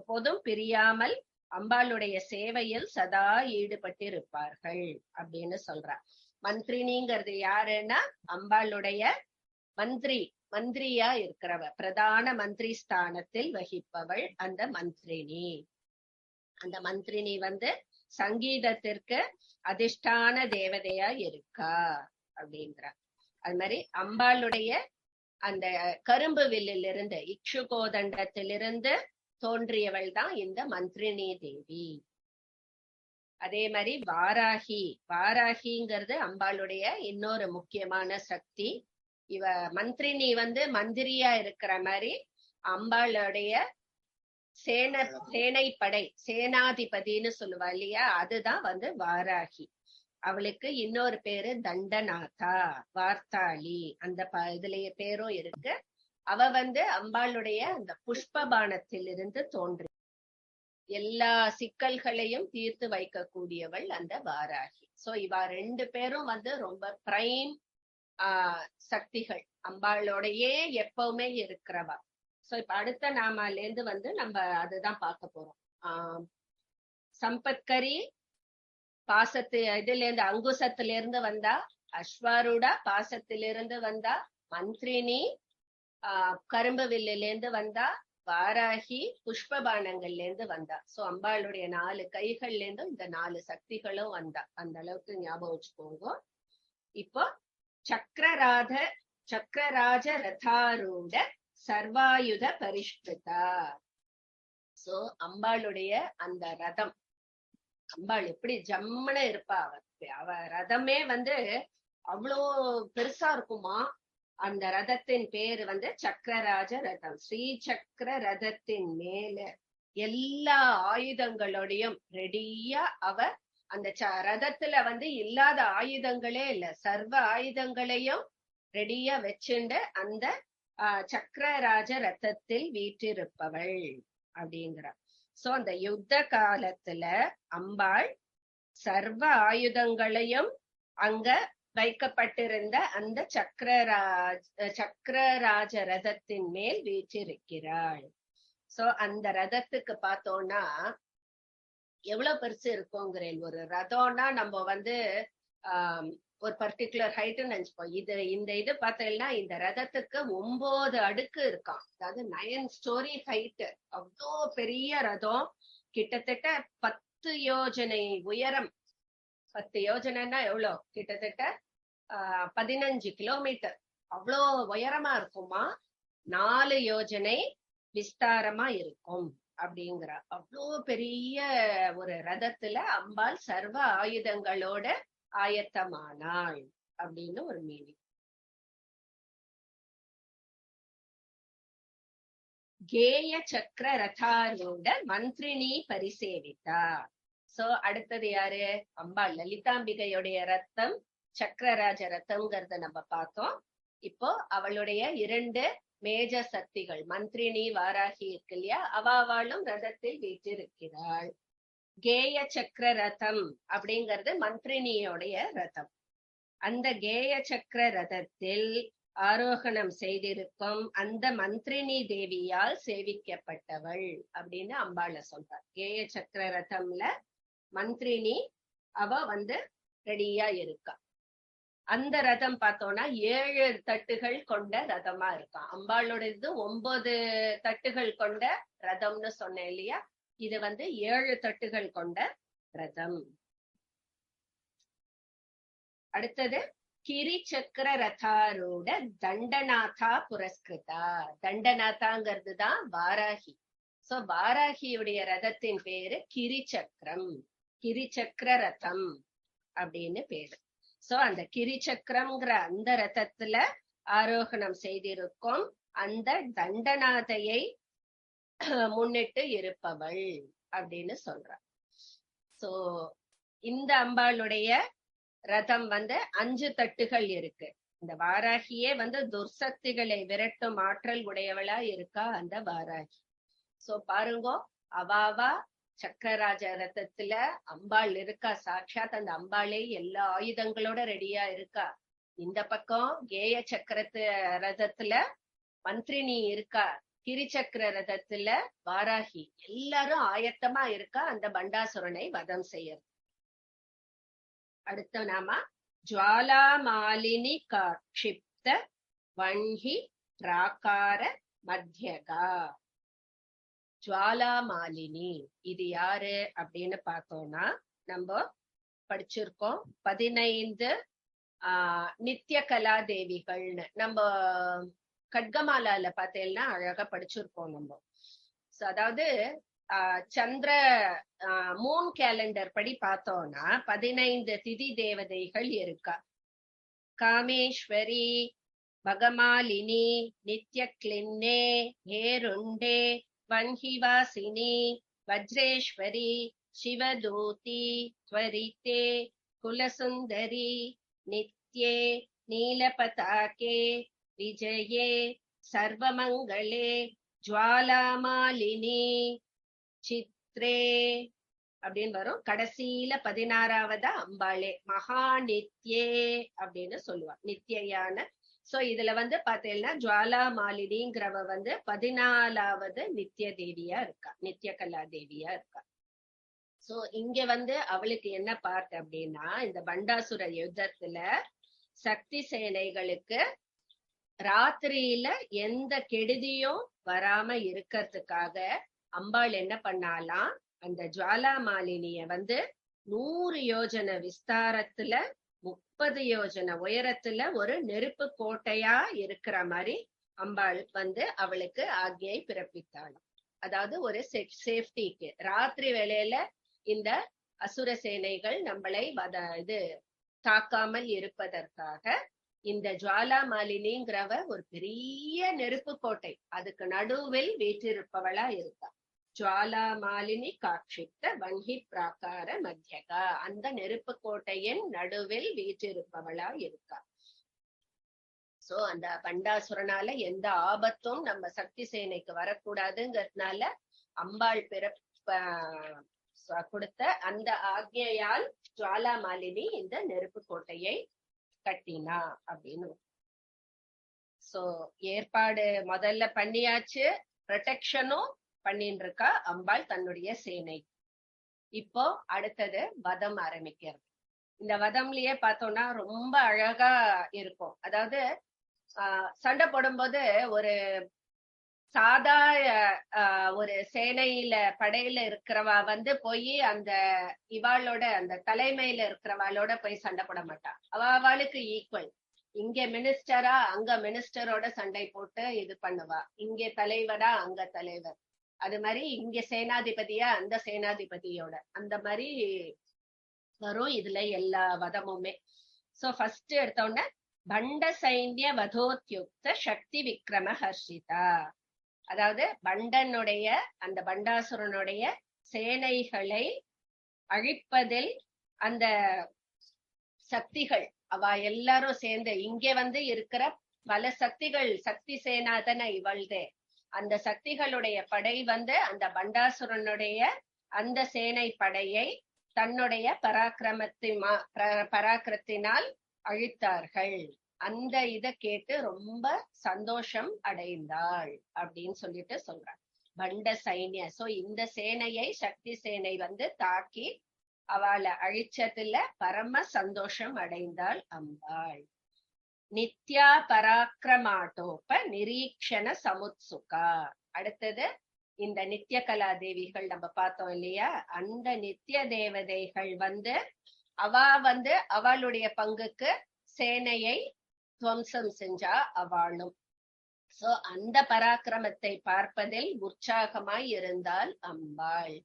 போதும் பிரியாமல் அம்பாளுடைய சேவையில் சதா ஈடுபட்டு இருப்பார்கள் அப்படின்னு சொல்றா. மந்திரினிங்கிறது யாருன்னா அம்பாளுடைய மந்திரியா இருக்கிறவ, பிரதான மந்திரி ஸ்தானத்தில் வகிப்பவள் அந்த மந்திரினி. அந்த மந்திரினி வந்து சங்கீதத்திற்கு அதிஷ்டான தேவதையா இருக்கா அப்படிங்கிற. அது மாதிரி அம்பாளுடைய அந்த கரும்பு வில்லிலிருந்து இக்ஷுகோதண்டத்திலிருந்து தோன்றியவள் தான் இந்த மந்திரினி தேவி. அதே மாதிரி வாராகிங்கிறது அம்பாளுடைய இன்னொரு முக்கியமான சக்தி. இவ மந்திரினி வந்து மந்திரியா இருக்கிற மாதிரி அம்பாளுடைய சேனைப்படை சேனாதிபதினு சொல்லுவா இல்லையா, அதுதான் வந்து வாராகி. அவளுக்கு இன்னொரு பேரு தண்டநாதா, வார்த்தாளி, அந்த இதுலயே பேரும் இருக்கு. அவ வந்து அம்பாளுடைய அந்த புஷ்பபானத்திலிருந்து தோன்றி எல்லா சிக்கல்களையும் தீர்த்து வைக்கக்கூடியவள் அந்த வாராகி. சோ இவ 2 பேரும் வந்து ரொம்ப பிரைம் சக்திகள், அம்பாளோடையே எப்பவுமே இருக்கிறவா. சோ இப்ப அடுத்த நாமால இருந்து வந்து நம்ம அதுதான் பார்க்க போறோம். சம்பத்கரி பாசத்து இதுல இருந்து அங்குசத்துல இருந்து வந்தா, அஸ்வாரூடா பாசத்திலிருந்து வந்தா, மந்திரினி கரும்பு வில்லில இருந்து வந்தா, வாராகி புஷ்பபானங்கள்ல இருந்து வந்தா. சோ அம்பாளுடைய 4 கைகள்ல இருந்தும் இந்த 4 சக்திகளும் வந்தா. அந்த அளவுக்கு ஞாபகம் வச்சுக்கோங்க. இப்போ சக்கரராஜ ரதாரூட சர்வாயுத பரிஷ்கிருதா. சோ அம்பாளுடைய அந்த ரதம், அம்பாள் எப்படி ஜம்முன்னு இருப்பா, அவ ரதமே வந்து அவ்வளோ பெருசா இருக்குமா. அந்த ரதத்தின் பேரு வந்து சக்கரராஜ ரதம். ஸ்ரீ சக்கர ரதத்தின் மேல எல்லா ஆயுதங்களோடையும் ரெடியா அவ அந்த ரதத்துல வந்து இல்லாத ஆயுதங்களே இல்ல, சர்வ ஆயுதங்களையும் ரெடியா வச்சுண்டு அந்த சக்கரராஜ ரதத்தில் வீற்றிருப்பவள் அப்படிங்கிறார். சோ அந்த யுத்த காலத்துல அம்பாள் சர்வ ஆயுதங்களையும் அங்க வைக்கப்பட்டிருந்த அந்த சக்கரராஜ ரதத்தின் மேல் வீற்றிருக்கிறாள். சோ அந்த ரதத்துக்கு பார்த்தோம்னா எவ்வளவு பெருசு இருக்குங்கிறேன். ஒரு ரதம்னா நம்ம வந்து ஒரு பர்டிகுலர் ஹைட்னு நினைச்சுப்போம். இந்த இது பார்த்தீங்கன்னா இந்த ரதத்துக்கு 9 அடுக்கு இருக்காம். அதாவது 9 ஸ்டோரி ஹைட். அவ்வளோ பெரிய ரதம். கிட்டத்தட்ட 10 யோஜனை உயரம். 10 யோஜனைன்னா எவ்வளோ? கிட்டத்தட்ட 15 கிலோமீட்டர். அவ்வளோ உயரமா இருக்குமா. 4 யோஜனை விஸ்தாரமா இருக்கும் அப்படிங்கிற அவ்வளோ பெரிய ஒரு ரதத்துல அம்பாள் சர்வ ஆயுதங்களோட ஆயத்தமானாள் அப்படின்னு ஒரு மீனிங். கேய சக்கர ரதாரூட மந்திரினி பரிசேவித்தா. சோ அடுத்தது யாரு? அம்பாள் லலிதாம்பிகையுடைய ரத்தம் சக்கரராஜ ரத்தம்ங்கிறத நம்ம பார்த்தோம். இப்போ அவளுடைய 2 மேஜர் சக்திகள் மந்திரினி வாராகி இருக்கு இல்லையா, அவளும் ரதத்தில் வீற்றிருக்கிறாள். கேய சக்கர ரதம் அப்படிங்கிறது மந்திரினியோடைய ரதம். அந்த கேய சக்கர ரதத்தில் ஆரோகணம் செய்திருக்கும் அந்த மந்திரினி தேவியால் சேவிக்கப்பட்டவள் அப்படின்னு அம்பாள சொல்றார். கேய சக்கர ரதம்ல மந்திரினி அவ வந்து ரெடியா இருக்கா. அந்த ரதம் பார்த்தோம்னா 7 தட்டுகள் கொண்ட ரதமா இருக்கான். அம்பாளோட இது 9 தட்டுகள் கொண்ட ரதம்னு சொன்னேன் இல்லையா, இது வந்து 7 தட்டுகள் கொண்ட ரதம். அடுத்தது கிரி சக்கர ரதாரூட தண்டநாதா புரஸ்கிருதா. தண்டநாதாங்கிறது தான் வாராகி. சோ வாராகியுடைய ரதத்தின் பேரு கிரி சக்கரம், கிரி சக்கர ரதம் அப்படின்னு பேரு. சோ அந்த கிரி சக்கரம்ங்கிற அந்த ரதத்துல ஆரோகணம் செய்திருக்கும் அந்த தண்டநாதையை முன்னிட்டு இருப்பவள் அப்படின்னு சொல்றார். சோ இந்த அம்பாளுடைய ரதம் வந்து 5 தட்டுகள் இருக்கு. இந்த வாராகியே வந்து துர்சக்திகளை விரட்டும் ஆற்றல் உடையவளா இருக்கா அந்த வாராகி. சோ பாருங்க, அவாவா சக்கரராஜ ரதத்துல அம்பாள் இருக்கா. சாட்சாத் அந்த அம்பாளே எல்லா ஆயுதங்களோட ரெடியா இருக்கா. இந்த பக்கம் கேய சக்கரத்து ரதத்துல மந்திரினி இருக்கா. கிரிச்சக்கர ரதத்துல வாராகி. எல்லாரும் ஆயத்தமா இருக்கா அந்த பண்டாசுரனை வதம் செய்ய. அடுத்த நாம ஜுவாலா மாலினி காட்சிப்த வன்ஹி பிராகார மத்தியகா. ஜுவாலா மாலினி இது யாரு அப்படின்னு பார்த்தோம்னா, நம்ம படிச்சிருக்கோம் 15 நித்திய கலா தேவிகள்னு நம்ம கட்கமாலால பார்த்தேன்னா அழகா படிச்சிருக்கோம் நம்ம. அதாவது சந்திர மூன் கேலண்டர் படி பார்த்தோம்னா 15 திதி தேவதைகள் இருக்கா. காமேஸ்வரி, பகமாலினி, நித்ய கிளின்னே, ஹேருண்டே, வன்ஹிவாசினி, வஜ்ரேஸ்வரி, சிவதூதி, ஸ்வரித்தே, குலசுந்தரி, நித்யே, நீலபதாகே, விஜயே, சர்வமங்களே, ஜுவாலாமாலினி, சித்ரே அப்படின்னு வரும். கடைசியில 16வது அம்பாளே மகா நித்யே அப்படின்னு சொல்லுவா, நித்யான. சோ இதுல வந்து பாத்தீங்கன்னா ஜுவாலா மாலினிங்கிறவ வந்து 14வது நித்ய தேவியா இருக்கா, நித்ய கலா தேவியா இருக்கா. சோ இங்க வந்து அவளுக்கு என்ன பார்ட் அப்படின்னா, இந்த பண்டாசுர யுத்தத்துல சக்தி சேனைகளுக்கு ராத்திரியில எந்த கெடுதியும் வராம இருக்கிறதுக்காக அம்பாள் என்ன பண்ணாலாம், அந்த ஜுவாலா மாலினிய வந்து 100 யோஜனை விஸ்தாரத்துல 30 யோஜனை உயரத்துல ஒரு நெருப்பு கோட்டையா இருக்கிற மாதிரி அம்பாள் வந்து அவளுக்கு ஆக்ஞை பிறப்பித்தாளாம். அதாவது ஒரு சேஃப்டிக்கு, ராத்திரி வேளையில இந்த அசுர சேனைகள் நம்மளை இது தாக்காமல் இருப்பதற்காக இந்த ஜுவாலா மாலினிங்கிறவ ஒரு பெரிய நெருப்பு கோட்டை, அதுக்கு நடுவில் வீற்றிருப்பவளா இருக்கா. ஜுவாலா மாலினி காட்சித்த வன்ஹி பிராகார மத்தியகா, அந்த நெருப்பு கோட்டையின் நடுவில் வீற்றிருப்பவளா இருக்கா. சோ அந்த பண்டாசுரனால எந்த ஆபத்தும் நம்ம சக்தி சேனைக்கு வரக்கூடாதுங்கிறதுனால அம்பாள் கொடுத்த அந்த ஆக்ஞையால் ஜுவாலா மாலினி இந்த நெருப்பு கோட்டையை கட்டினா அப்படின்னு. சோ ஏற்பாடு முதல்ல பண்ணியாச்சு, ப்ரொடெக்ஷனும் பண்ணிட்டு இருக்கா அம்பாள் தன்னுடைய சேனை. இப்போ அடுத்தது வதம் ஆரம்பிக்கிறது. இந்த வதம்லயே பார்த்தோம்னா ரொம்ப அழகா இருக்கும். அதாவது சண்டை போடும்போது ஒரு சாதா ஒரு சேனையில படையில இருக்கிறவா வந்து போய் அந்த இவாளோட அந்த தலைமையில இருக்கிறவாளோட போய் சண்டை போட மாட்டா. அவளுக்கு ஈக்குவல். இங்க மினிஸ்டரா அங்க மினிஸ்டரோட சண்டை போட்டு இது பண்ணுவா. இங்க தலைவரா அங்க தலைவர். அது மாதிரி இங்க சேனாதிபதியா அந்த சேனாதிபதியோட அந்த மாதிரி வரும் இதுல எல்லா வதமுமே. சோ ஃபர்ஸ்ட் எடுத்தோடனே பண்ட சைன்ய வதோத்யுக்த சக்தி விக்ரம ஹர்ஷிதா. அதாவது பண்டனுடைய அந்த பண்டாசுரனுடைய சேனைகளை அழிப்பதில் அந்த சக்திகள் அவ எல்லாரும் சேர்ந்து இங்கே வந்து இருக்கிற பல சக்திகள், சக்தி சேனாதன இவள்தே. அந்த சக்திகளுடைய படை வந்து அந்த பண்டாசுரனுடைய அந்த சேனை படையை தன்னுடைய பராக்கிரத்தினால் அழித்தார்கள். அந்த இத கேட்டு ரொம்ப சந்தோஷம் அடைந்தாள் அப்படின்னு சொல்லிட்டு சொல்றாங்க பண்ட சைன்ய. சோ இந்த சேனையை சக்தி சேனை வந்து தாக்கி அவளை அழிச்சதுல பரம சந்தோஷம் அடைந்தாள் அம்பாள். நித்யா பராக்கிரமாட்டோப்ப நிரீக்ஷண சமுத்சுகா. அடுத்தது இந்த நித்திய கலா தேவிகள் நம்ம பார்த்தோம் இல்லையா, அந்த நித்திய தேவதைகள் வந்து அவளுடைய பங்குக்கு சேனையை துவம்சம் செஞ்சா அவளும். சோ அந்த பராக்கிரமத்தை பார்ப்பதில் உற்சாகமாய் இருந்தால் அம்பாள்.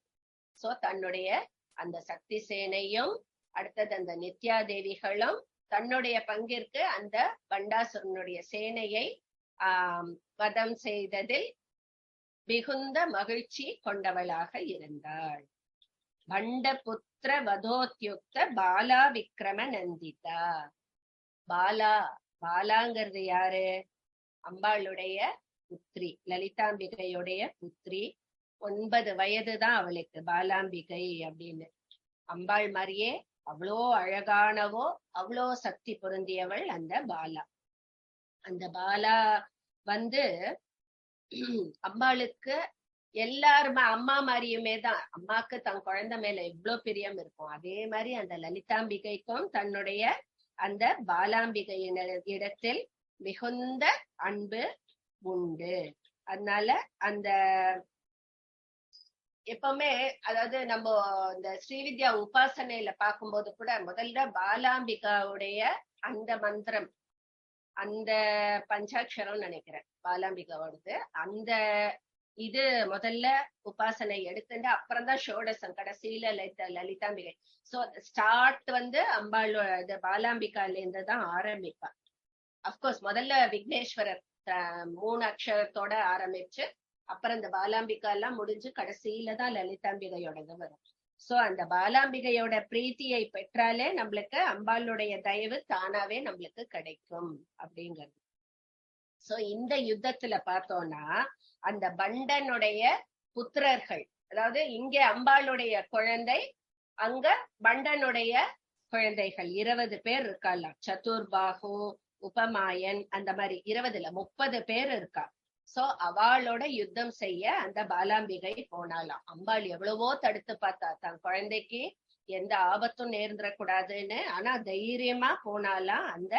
சோ தன்னுடைய அந்த சக்தி சேனையும் அடுத்தது அந்த நித்யா தேவிகளும் தன்னுடைய பங்கிற்கு அந்த பண்டாசுரனுடைய சேனையை வதம் செய்ததில் மிகுந்த மகிழ்ச்சி கொண்டவளாக இருந்தாள். பண்ட புத்திர வதோத்யுக்த பாலா விக்ரம நந்திதா. பாலாங்கிறது யாரு? அம்பாளுடைய புத்திரி, லலிதாம்பிகையுடைய புத்திரி. 9 வயதுதான் அவளுக்கு, பாலாம்பிகை அப்படின்னு. அம்பாள் மாதிரியே அவ்வளோ அழகானவோ அவ்வளோ சக்தி பொருந்தியவள் அந்த பாலா. அந்த பாலா வந்து அம்பாளுக்கு எல்லாருமே அம்மா மாதிரியுமே தான். அம்மாக்கு தன் குழந்தை மேல எவ்வளவு பிரியம் இருக்கும், அதே மாதிரி அந்த லலிதாம்பிகைக்கும் தன்னுடைய அந்த பாலாம்பிகையின் இடத்தில் மிகுந்த அன்பு உண்டு. அதனால அந்த எப்பவுமே அதாவது நம்ம இந்த ஸ்ரீவித்யா உபாசனையில பார்க்கும்போது கூட முதல்ல பாலாம்பிகாவுடைய அந்த மந்திரம், அந்த பஞ்சாட்சரம் நினைக்கிறேன் பாலாம்பிகாவோடது, அந்த இது முதல்ல உபாசனை எடுத்துட்டு அப்புறம் தான் ஷோடசம் கடைசியில லலிதாம்பிகை. சோ ஸ்டார்ட் வந்து அம்பாள் பாலாம்பிகால இருந்து தான் ஆரம்பிப்பா. அப்கோர்ஸ் முதல்ல விக்னேஸ்வரர் 3 அக்ஷரத்தோட ஆரம்பிச்சு அப்புறம் இந்த பாலாம்பிகா எல்லாம் முடிஞ்சு கடைசியில தான் லலிதாம்பிகையோடது வரும். சோ அந்த பாலாம்பிகையோட பிரீத்தியை பெற்றாலே நம்மளுக்கு அம்பாளுடைய தயவு தானாவே நம்மளுக்கு கிடைக்கும் அப்படிங்கிறது. சோ இந்த யுத்தத்துல பார்த்தோம்னா அந்த பண்டனுடைய புத்திரர்கள், அதாவது இங்க அம்பாளுடைய குழந்தை, அங்க பண்டனுடைய குழந்தைகள் 20 பேர் இருக்கலாம். சதுர்பாகு, உபமாயன், அந்த மாதிரி 20 30 பேர் இருக்கா. சோ அவளோட யுத்தம் செய்ய அந்த பாலாம்பிகை போனாலாம். அம்பாள் எவ்வளவோ தடுத்து பார்த்தா தன் குழந்தைக்கு எந்த ஆபத்தும் நேர்ந்துடக்கூடாதுன்னு, ஆனா தைரியமா போனாலாம் அந்த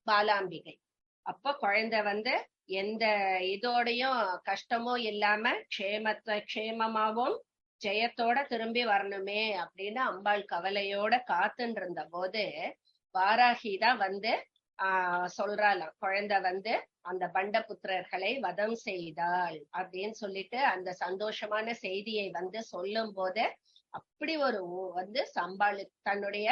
பாலாம்பிகை. அப்ப குழந்தை வந்து எந்த இதோடையும் கஷ்டமோ இல்லாம க்ஷேமமாவும் ஜெயத்தோட திரும்பி வரணுமே அப்படின்னு அம்பாள் கவலையோட காத்துன்னு இருந்த போது வாராகிதான் வந்து சொல்றாளாம், குழந்தை வந்து அந்த பண்டபுத்திரர்களை வதம் செய்தாள் அப்படின்னு சொல்லிட்டு அந்த சந்தோஷமான செய்தியை வந்து சொல்லும் போது அப்படி ஒரு வந்து அம்பாள் தன்னுடைய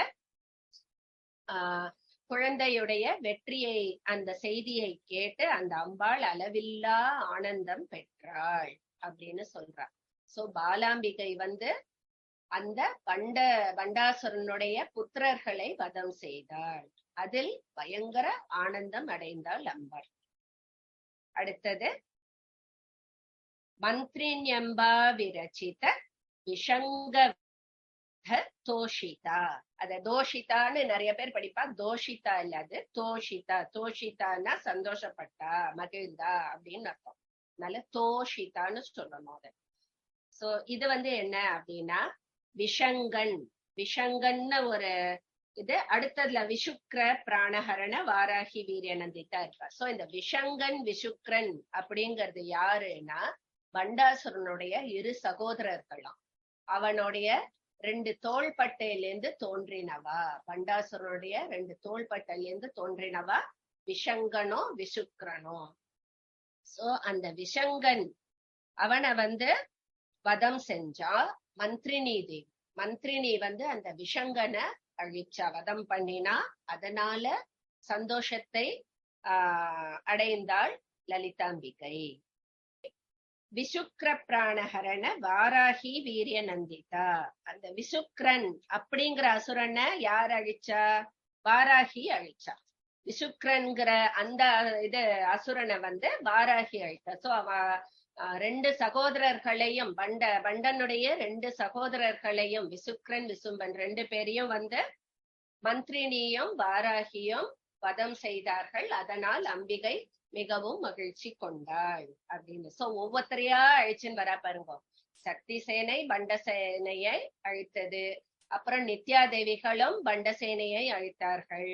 குழந்தையுடைய வெற்றியை அந்த செய்தியை கேட்டு அந்த அம்பாள் அளவில்லா ஆனந்தம் பெற்றாள் அப்படின்னு சொல்றா. சோ பாலாம்பிகை வந்து அந்த பண்டாசுரனுடைய புத்திரர்களை வதம் செய்தாள். அதில் பயங்கர ஆனந்தம் அடைந்தாள் அம்பாள். அடுத்தது மந்திரிண்யம்பா விரச்சித விஷங்க தோஷிதா. அத தோஷிதான்னு நிறைய பேர் படிப்பா, தோஷிதா இல்ல, அது தோஷிதா. தோஷிதான்னா சந்தோஷப்பட்டா, மகிழ்ந்தா அப்படின்னு அர்த்தம். அதனால தோஷிதான்னு சொல்லணும் அத. சோ இது என்ன அப்படின்னா விஷங்கன். விஷங்கன்னு ஒரு இது. அடுத்ததுல விஷுக்ர பிராணஹரண வாராகி வீரியநந்திதா இருப்பா. சோ இந்த விஷங்கன் விஷுக்ரன் அப்படிங்கிறது யாருன்னா பண்டாசுரனுடைய இரு சகோதரர்களாம். அவனுடைய 2 தோள்பட்டையிலிருந்து தோன்றினவா, பண்டாசுரனுடைய 2 தோள்பட்டையிலிருந்து தோன்றினவா விஷங்கனோ விஷுக்ரனோ. சோ அந்த விஷங்கன் அவனை வதம் செஞ்சா மந்திரினி தேவி. மந்திரினி அந்த விஷங்கனை அழிச்சா, வதம் பண்ணினா. அதனால சந்தோஷத்தை அடைந்தாள் லலிதாம்பிகை. விசுக்ர பிராணஹரண வாராகி வீரிய நந்திதா. அந்த விசுக்ரன் அப்படிங்கிற அசுரனை யார் அழிச்சா? வாராகி அழிச்சா. விசுக்ரன்கிற அந்த இது அசுரனை வாராகி அழித்தா. சோ அவ 2 சகோதரர்களையும் பண்டனுடைய 2 சகோதரர்களையும் விசுக்ரன் விசும்பன் 2 பேரையும் மந்திரினியும் வாராகியும் வதம் செய்தார்கள். அதனால் அம்பிகை மிகவும் மகிழ்ச்சி கொண்டாள் அப்படின்னு. சோ ஒவ்வொருத்தரையா அழிச்சுன்னு வரா பாருங்க. சக்தி சேனை பண்ட சேனையை அழித்தது. அப்புறம் நித்யாதேவிகளும் பண்ட சேனையை அழித்தார்கள்.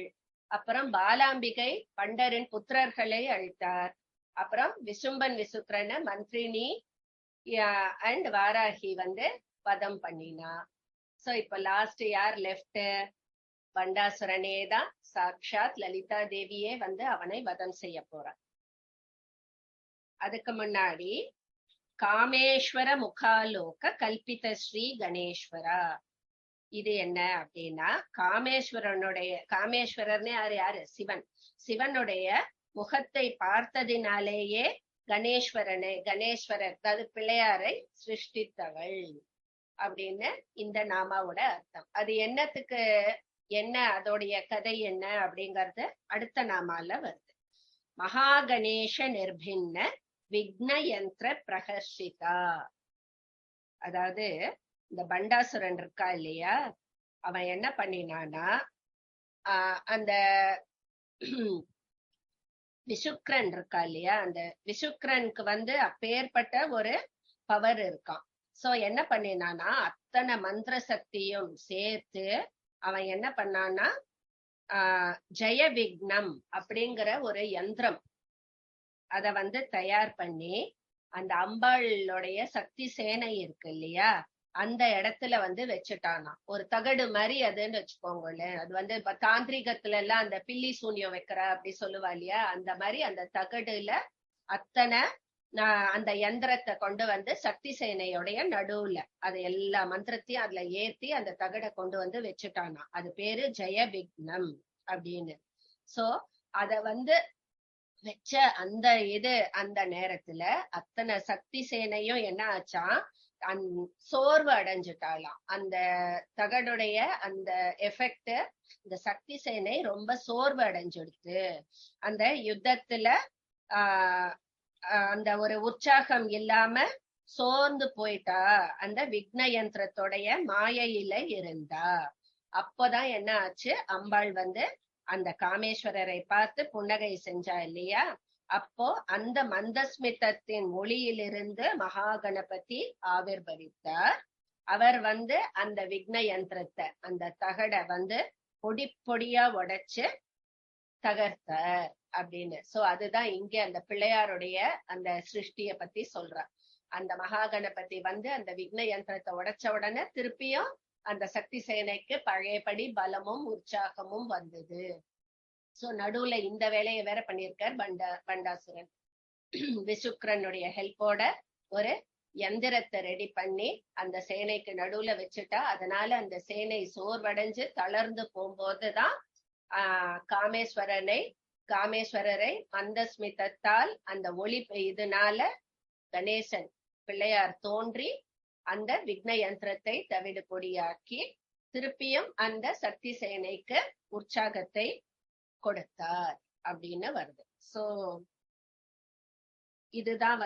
அப்புறம் பாலாம்பிகை பண்டரின் புத்திரர்களை அழித்தார். அப்புறம் விசும்பன் விசுக்ரன மந்திரினி அண்ட் வாராகி வதம் பண்ணினா. சோ இப்ப லாஸ்ட் யார் லெஃப்ட்? பண்டாசுரனே தான். சாக்ஷாத் லலிதா தேவியே அவனை வதம் செய்ய போறான். அதுக்கு முன்னாடி காமேஸ்வர முகாலோக கல்பித ஸ்ரீ கணேஸ்வரா. இது என்ன அப்படின்னா காமேஸ்வரர்னே யாரு? சிவன். சிவனுடைய முகத்தை பார்த்ததினாலேயே கணேஸ்வரர் அதாவது பிள்ளையாரை சிருஷ்டித்தவள் அப்படின்னு இந்த நாமாவோட அர்த்தம். அது என்னத்துக்கு என்ன, அதோடைய கதை என்ன அப்படிங்கறது அடுத்த நாமால வருது. மகா கணேஷ நிர்பின்ன விக்ன யந்திர பிரகர்ஷிதா. அதாவது இந்த பண்டாசுரன் இருக்கா இல்லையா, அவன் என்ன பண்ணினானா அந்த விசுக்ரன் இருக்கா இல்லையா, அந்த விசுக்ரனுக்கு அப்பேற்பட்ட ஒரு பவர் இருக்கான். சோ என்ன பண்ணினானா அத்தனை மந்திர சக்தியும் சேர்த்து அவன் என்ன பண்ணான்னா ஜெய விக்னம் அப்படிங்கிற ஒரு யந்திரம் அத தயார் பண்ணி அந்த அம்பாளுடைய சக்தி சேனை இருக்கு இல்லையா, அந்த இடத்துல வச்சுட்டானா. ஒரு தகடு மாதிரி அதுன்னு வச்சுக்கோங்களேன். அது இப்ப தாந்திரிகத்துல எல்லாம் அந்த பில்லி சூன்யம் வைக்கிற அப்படி சொல்லுவா இல்லையா, அந்த மாதிரி அந்த தகடுல அத்தனை அந்த யந்திரத்தை கொண்டு சக்தி சேனையோடைய நடுவுல அது எல்லா மந்திரத்தையும் அதுல ஏத்தி அந்த தகடை கொண்டு வச்சுட்டானா. அது பேரு ஜெய விக்னம் அப்படின்னு. சோ அத வச்ச அந்த நேரத்துல அத்தனை சக்தி சேனையும் என்ன ஆச்சான், சோர்வு அடைஞ்சுட்டாலாம். அந்த தகடுடைய அந்த எஃபெக்ட் இந்த சக்தி சேனை ரொம்ப சோர்வு அடைஞ்சுடுத்து. அந்த யுத்தத்துல அந்த ஒரு உற்சாகம் இல்லாம சோர்ந்து போயிட்டா. அந்த விக்ன யந்திரத்தோடைய மாயையில இருந்தா. அப்போதான் என்ன ஆச்சு, அம்பாள் அந்த காமேஸ்வரரை பார்த்து புன்னகை செஞ்சா இல்லையா, அப்போ அந்த மந்தஸ்மிதத்தின் மொழியிலிருந்து மகா கணபதி ஆவிர்பவித்தார். அவர் அந்த விக்ன யந்திரத்தை அந்த தகடை பொடி பொடியா உடைச்சு தகர்த்தார் அப்படின்னு. சோ அதுதான் இங்க அந்த பிள்ளையாருடைய அந்த சிருஷ்டிய பத்தி சொல்றார். அந்த மகா கணபதி அந்த விக்ன யந்திரத்தை உடைச்ச உடனே திருப்பியும் அந்த சக்தி சேனைக்கு பழையபடி பலமும் உற்சாகமும் வந்தது. சோ நடுவுல இந்த வேலையை வேற பண்ணியிருக்கார் பண்டாசுரன். விசுக்ரனுடைய ஹெல்ப்போட ஒரு யந்திரத்தை ரெடி பண்ணி அந்த சேனைக்கு நடுவுல வச்சுட்டா. அதனால அந்த சேனை சோர்வடைஞ்சு தளர்ந்து போகும்போதுதான் காமேஸ்வரரை மந்தஸ்மிதத்தால் அந்த ஒளி இதனால கணேசன் பிள்ளையார் தோன்றி அந்த விக்ன யந்திரத்தை தவிடு பொடியாக்கி திருப்பியும் அந்த சக்தி சேனைக்கு உற்சாகத்தை கொடுத்தார் அப்படின்னு வருது. சோ இதுதான்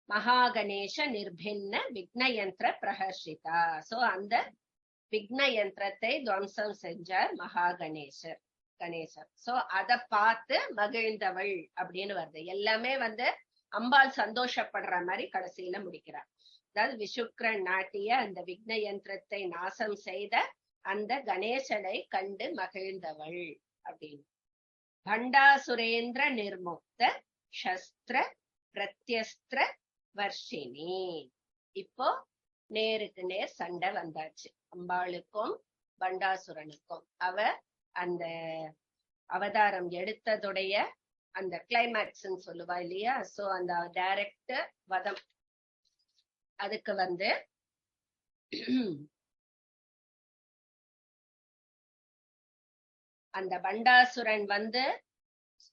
மகாகணேஷ நிர்பின்ன விக்னயந்திர பிரஹர்ஷிதா. சோ அந்த விக்ன யந்திரத்தை துவம்சம் செஞ்சார் கணேசர். சோ அத பார்த்து மகிழ்ந்தவள் அப்படின்னு வருது. எல்லாமே அம்பாள் சந்தோஷப்படுற மாதிரி கடைசியில முடிக்கிறார். அதாவது விஷுக்ரன் நாட்டிய அந்த விக்ன யந்திரத்தை நாசம் செய்த அந்த கணேசனை கண்டு மகிழ்ந்தவள் அப்படின்னு. பண்டாசுரேந்திர நிர்முக்த சஸ்திர பிரத்யஸ்திர வர்ஷினி. இப்போ நேருக்கு நேர் சண்டை வந்தாச்சு அம்பாளுக்கும் பண்டாசுரனுக்கும். அவ அந்த அவதாரம் எடுத்ததுடைய அந்த கிளைமேக்ஸ் சொல்லுவா இல்லையா? சோ அந்த டைரக்ட் வதம். அதுக்கு அந்த பண்டாசுரன்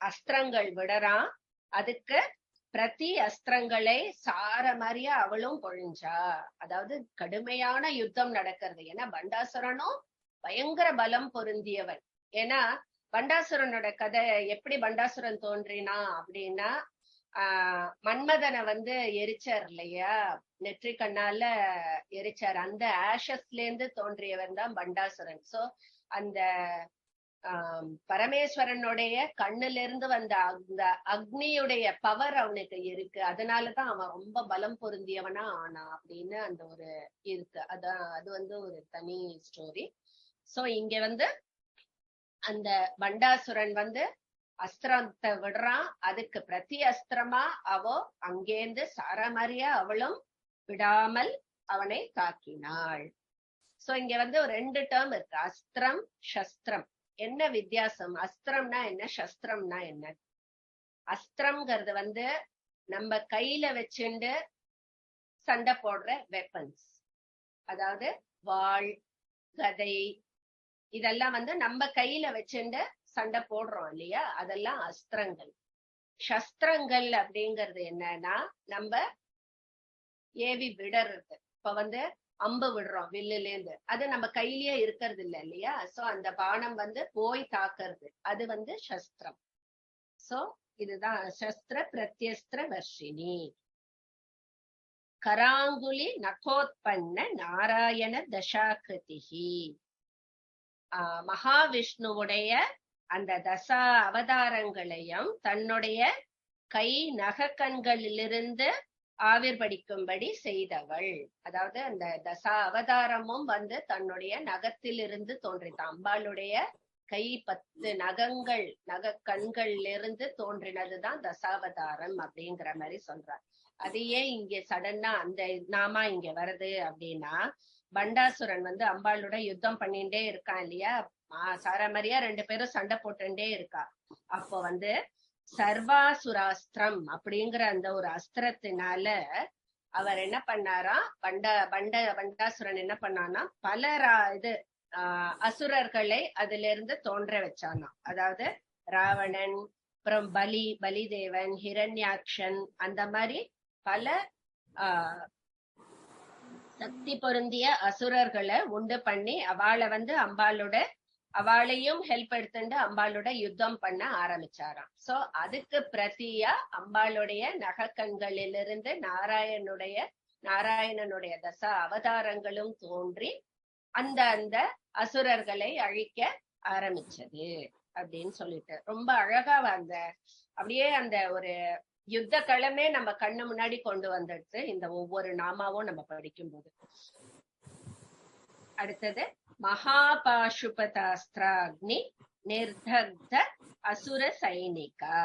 அஸ்திரங்கள் விடறான். அதுக்கு பிரதி அஸ்திரங்களை சார மாதிரியா அவளும் பொழிஞ்சா. அதாவது கடுமையான யுத்தம் நடக்கிறது. ஏன்னா பண்டாசுரனும் பயங்கர பலம் பொருந்தியவன். ஏன்னா பண்டாசுரனோட கதை எப்படி பண்டாசுரன் தோன்றினா அப்படின்னா, மன்மதனை எரிச்சார் இல்லையா, நெற்றி கண்ணால எரிச்சார். அந்த ஆஷஸ்ல இருந்து தோன்றியவன் தான் பண்டாசுரன். சோ அந்த பரமேஸ்வரனுடைய கண்ணுல இருந்து அந்த அக்னியுடைய பவர் அவனுக்கு இருக்கு. அதனாலதான் அவன் ரொம்ப பலம் பொருந்தியவனா ஆனா அப்படின்னு அந்த ஒரு இருக்கு. அதான் அது ஒரு தனி ஸ்டோரி. சோ இங்க அந்த பண்டாசுரன் அஸ்திரத்தை விடுறான். அதுக்கு பிரதி அஸ்திரமா அவ அங்கேந்து சாரமாரியா அவளும் விடாமல் அவனை தாக்கினாள். சோ இங்க ஒரு 2 டேர்ம் இருக்கு, அஸ்திரம் சஸ்திரம். என்ன வித்தியாசம்? அஸ்திரம்னா என்ன, சஸ்திரம்னா என்ன? அஸ்திரம்ங்கிறது நம்ம கையில வச்சுண்டு சண்டை போடுற வெப்பன்ஸ். அதாவது வாள், கதை, இதெல்லாம் நம்ம கையில வச்சுண்டு சண்டை போடுறோம் இல்லையா, அதெல்லாம் அஸ்திரங்கள். சஸ்திரங்கள் அப்படிங்கிறது என்னன்னா நம்ம ஏவி விடுறது. இப்ப அம்பு விடுறோம் வில்லுல இருந்து, அது நம்ம கையிலேயே இருக்கிறது இல்ல இல்லையா? சோ அந்த பானம் போய் தாக்குறது, அது சஸ்திரம். சோ இதுதான் சஸ்திர பிரத்யஸ்திர வர்ஷினி. கராங்குலி நகோத்பன்ன நாராயண தசாகிருதிஹி. மகாவிஷ்ணுவுடைய அந்த தசா அவதாரங்களையும் தன்னுடைய கை நகக்கண்களிலிருந்து ஆவிர்படிக்கும்படி செய்தவள். அதாவது அந்த தசா அவதாரமும் தன்னுடைய நகத்திலிருந்து தோன்றிதான். அம்பாளுடைய கை 10 நகங்கள், நகக்கண்கள்ல இருந்து தோன்றினதுதான் தசாவதாரம் அப்படிங்கிற மாதிரி சொல்றார். அதையே இங்க சடனா அந்த நாமா இங்க வருது அப்படின்னா, பண்டாசுரன் அம்பாளோட யுத்தம் பண்ணிட்டே இருக்கான் இல்லையா, சாரமரியா 2 பேரும் சண்டை போட்டுட்டே இருக்கா. அப்போ சர்வாசுராஸ்திரம் அப்படிங்கிற அந்த ஒரு அஸ்திரத்தினால அவர் என்ன பண்ணாரா, பண்டாசுரன் என்ன பண்ணானா பல அசுரர்களை அதுல இருந்து தோன்ற வச்சானா. அதாவது ராவணன், அப்புறம் பலிதேவன், ஹிரண்யாக்ஷன், அந்த மாதிரி பல சக்தி பொருந்திய அசுரர்களை உண்டு பண்ணி அவளை அவளையும் ஹெல்ப் எடுத்துட்டு அம்பாளோட யுத்தம் பண்ண ஆரம்பிச்சாராம். சோ அதுக்கு பிரதியா அம்பாளுடைய நகக்கண்களிலிருந்து நாராயணனுடைய தசா அவதாரங்களும் தோன்றி அந்த அசுரர்களை அழிக்க ஆரம்பிச்சது அப்படின்னு சொல்லிட்டு ரொம்ப அழகா அப்படியே அந்த ஒரு யுத்த களமே நம்ம கண்ணு முன்னாடி கொண்டு வந்துடுது இந்த ஒவ்வொரு நாமாவும் நம்ம படிக்கும் போது. அடுத்தது மகாபாசுபதாஸ்திராக்னி நிர்தக்த அசுர சைனிகா.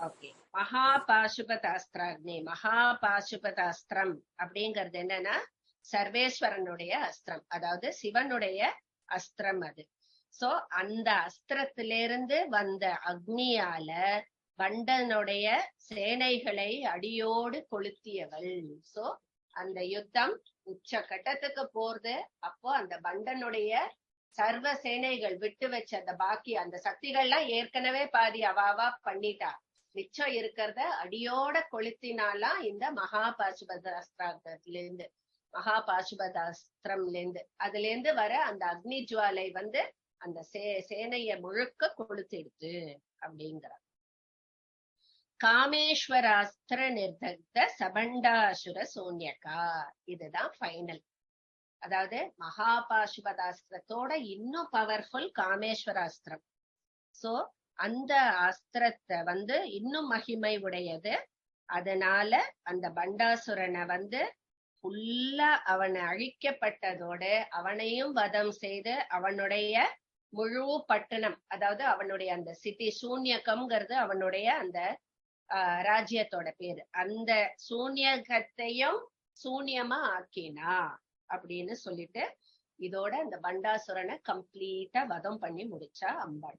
ஓகே, மகாபாசுபதாஸ்திராக்னி. மகாபாசுபதாஸ்திரம் அப்படிங்கிறது என்னன்னா சர்வேஸ்வரனுடைய அஸ்திரம், அதாவது சிவனுடைய அஸ்திரம் அது. சோ அந்த அஸ்திரத்திலிருந்து வந்த அக்னியால பண்டனுடைய சேனைகளை அடியோடு கொளுத்தியவள். சோ அந்த யுத்தம் உச்ச கட்டத்துக்கு போறது. அப்போ அந்த பண்டனுடைய சர்வ சேனைகள் விட்டு வச்ச அந்த பாக்கி அந்த சக்திகள்லாம் ஏற்கனவே பாதி அவாவா பண்ணிட்டா. மிச்சம் இருக்கிறத அடியோட கொளுத்தினாலாம் இந்த மகாபாசுபதாஸ்திரத்துல இருந்து அதுல இருந்து வர அந்த அக்னி ஜுவாலை அந்த சேனைய முழுக்க கொளுத்திடுது அப்படிங்கிறார். காமேஸ்வராஸ்திர நிர்தக்த சபண்டாசுர சூன்யகா, இதுதான் ஃபைனல். அதாவது மகாபாசுபதாஸ்திரத்தோட இன்னும் பவர்ஃபுல் காமேஸ்வராஸ்திரம். சோ அந்த அஸ்திரத்தை இன்னும் மகிமை உடையது. அதனால அந்த பண்டாசுரனை ஃபுல்லா அவனை அழிக்கப்பட்டதோட அவனையும் வதம் செய்து அவனுடைய முழு பட்டணம், அதாவது அவனுடைய அந்த சிட்டி, சூன்யகம்ங்கிறது அவனுடைய அந்த ராஜ்யத்தோட பேரு, அந்த சூன்யகத்தையும் சூன்யமா ஆக்கினா அப்படின்னு சொல்லிட்டு இதோட அந்த பண்டாசுரனை கம்ப்ளீட்டா வதம் பண்ணி முடிச்சா அம்பாள்.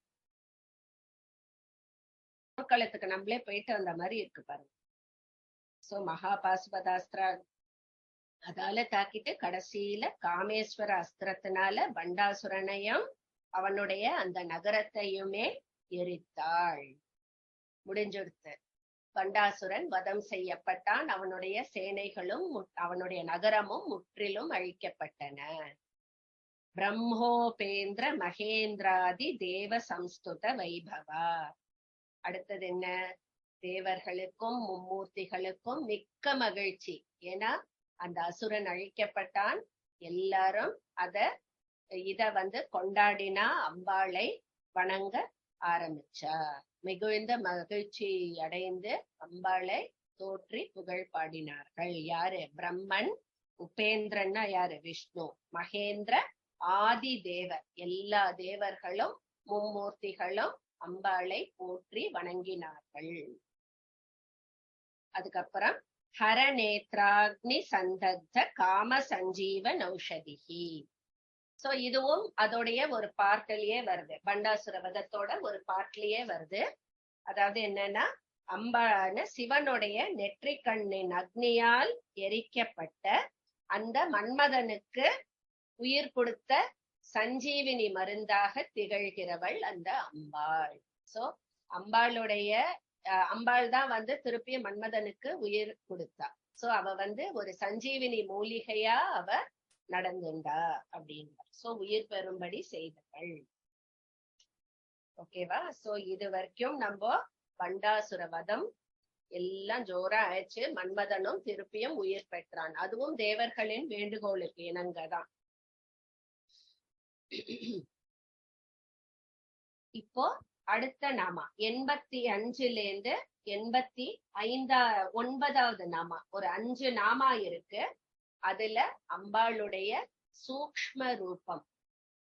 போர்க்களத்துக்கு நம்மளே போயிட்டு அந்த மாதிரி இருக்கு பாருங்க. சோ மகாபாசுபதாஸ்திரா அதால தாக்கிட்டு கடைசியில காமேஸ்வர அஸ்திரத்தினால பண்டாசுரனையும் அவனுடைய அந்த நகரத்தையுமே எரித்தாள். முடிஞ்சிடுத்து. பண்டாசுரன் வதம் செய்யப்பட்டான். அவனுடைய சேனைகளும் அவனுடைய நகரமும் முற்றிலும் அழிக்கப்பட்டன. பிரம்மோபேந்திர மகேந்திராதி தேவ சம்ஸ்துத வைபவா. அடுத்தது என்ன? தேவர்களுக்கும் மும்மூர்த்திகளுக்கும் மிக்க மகிழ்ச்சி. ஏன்னா அந்த அசுரன் அழிக்கப்பட்டான். எல்லாரும் இத கொண்டாடினா அம்பாளை வணங்க ஆரம்பிச்சா. மிகுந்த மகிழ்ச்சி அடைந்து அம்பாளை தோற்றி புகழ் பாடினார்கள். யாரு? பிரம்மன். உபேந்திரன்னா யாரு? விஷ்ணு. மகேந்திர ஆதி தேவ, எல்லா தேவர்களும் மும்மூர்த்திகளும் அம்பாளை போற்றி வணங்கினார்கள். அதுக்கப்புறம் ஹரநேத்ராக்னி சந்தக்த காம சஞ்சீவ நௌஷதிஹி. சோ இதுவும் அதோடைய ஒரு பார்ட்லயே வருது, பண்டாசுர வதத்தோட ஒரு பார்ட்லயே வருது. அதாவது என்னன்னா, அம்பான சிவனுடைய நெற்றிக் கண்ணின் அக்னியால் எரிக்கப்பட்ட அந்த மன்மதனுக்கு உயிர் கொடுத்த சஞ்சீவினி மருந்தாக திகழ்கிறவள் அந்த அம்பாள். சோ அம்பாள் தான் திருப்பிய மன்மதனுக்கு உயிர் கொடுத்தா. சோ அவ ஒரு சஞ்சீவினி மூலிகையா அவ நடந்துண்டா அப்படின்னா. சோ உயிர் பெறும்படி செய்தவள். ஓகேவா? சோ இது வரைக்கும் நம்ம பண்டாசுர வதம் எல்லாம் ஜோரா ஆயிடுச்சு. மன்மதனும் திருப்பியும் உயிர் பெற்றான். அதுவும் தேவர்களின் வேண்டுகோளுக்கு இணங்கதான். இப்போ அடுத்த நாமா 85லேருந்து 85வது நாமா, ஒரு 5 நாமா இருக்கு. அதுல அம்பாளுடைய சூக்ஷ்ம ரூபம்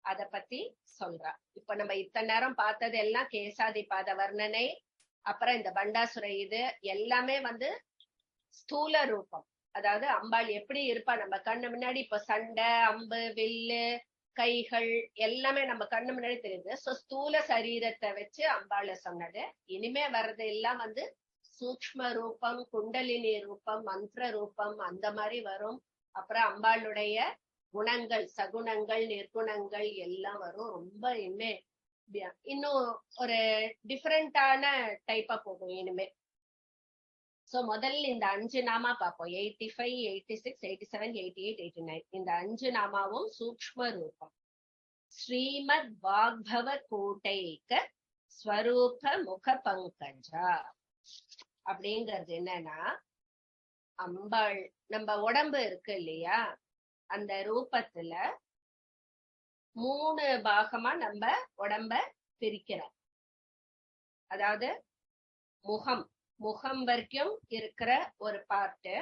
அத பத்தி சொல்றா. இப்ப நம்ம இத்தனை நேரம் பார்த்தது எல்லாம் கேசாதி பாத வர்ணனை, அப்புறம் இந்த பண்டாசுர, இது எல்லாமே ஸ்தூல ரூபம். அதாவது அம்பாள் எப்படி இருப்பா நம்ம கண்ணு முன்னாடி. இப்ப சண்டை, அம்பு, வில்லு, கைகள் எல்லாமே நம்ம கண்ணு முன்னாடி தெரியுது. சோ ஸ்தூல சரீரத்தை வச்சு அம்பாள சொன்னது. இனிமே வர்றது எல்லாம் சூக்ஷ்ம ரூபம், குண்டலினி ரூபம், மந்திர ரூபம், அந்த மாதிரி வரும். அப்புறம் அம்பாளுடைய குணங்கள், சகுணங்கள், நிர்குணங்கள் எல்லாம் வரும். ரொம்ப இன்னும் ஒரு டிஃபரெண்டான டைப்பா போகும் இனிமே. சோ முதல்ல இந்த 5 நாமா பார்ப்போம். 85, 86, 87, 88, 89. இந்த 5 நாமாவும் சூக்ஷ்ம ரூபம். ஸ்ரீமத் வாக்பவ கூட்டைக ஸ்வரூப முக பங்கஜா அப்படிங்கிறது என்னன்னா, அம்பாள் நம்ம உடம்பு இருக்கு இல்லையா, அந்த ரூபத்துல 3 பாகமா நம்ம உடம்ப பிரிக்கிறோம். அதாவது முகம் வரைக்கும் இருக்கிற ஒரு பார்ட்டு,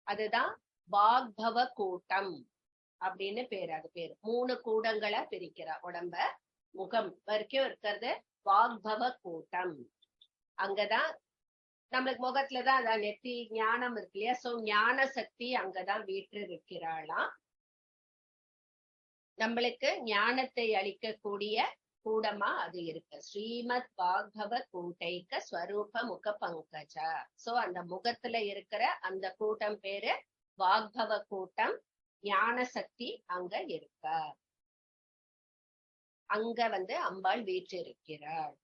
அதுதான் வாக்பவ கூட்டம் அப்படின்னு பேரு. அது பேரு 3 கூடங்களா பிரிக்கிற உடம்ப. முகம் வரைக்கும் இருக்கிறது வாக்பவ கூட்டம். அங்கதான் நம்மளுக்கு முகத்துலதான் அதான் நெத்தி ஞானம் இருக்கு இல்லையா. சோ ஞான சக்தி அங்கதான் வீற்று இருக்கிறாளாம். நம்மளுக்கு ஞானத்தை அளிக்கக்கூடிய கூடமா அது இருக்கு. ஸ்ரீமத் வாக்பவ கூட்டைக்க ஸ்வரூப முக பங்கஜா. சோ அந்த முகத்துல இருக்கிற அந்த கூட்டம் பேரு வாக்பவ கூட்டம். ஞான சக்தி அங்க இருக்கா. அங்க அம்பாள் வீற்றிருக்கிறாள்.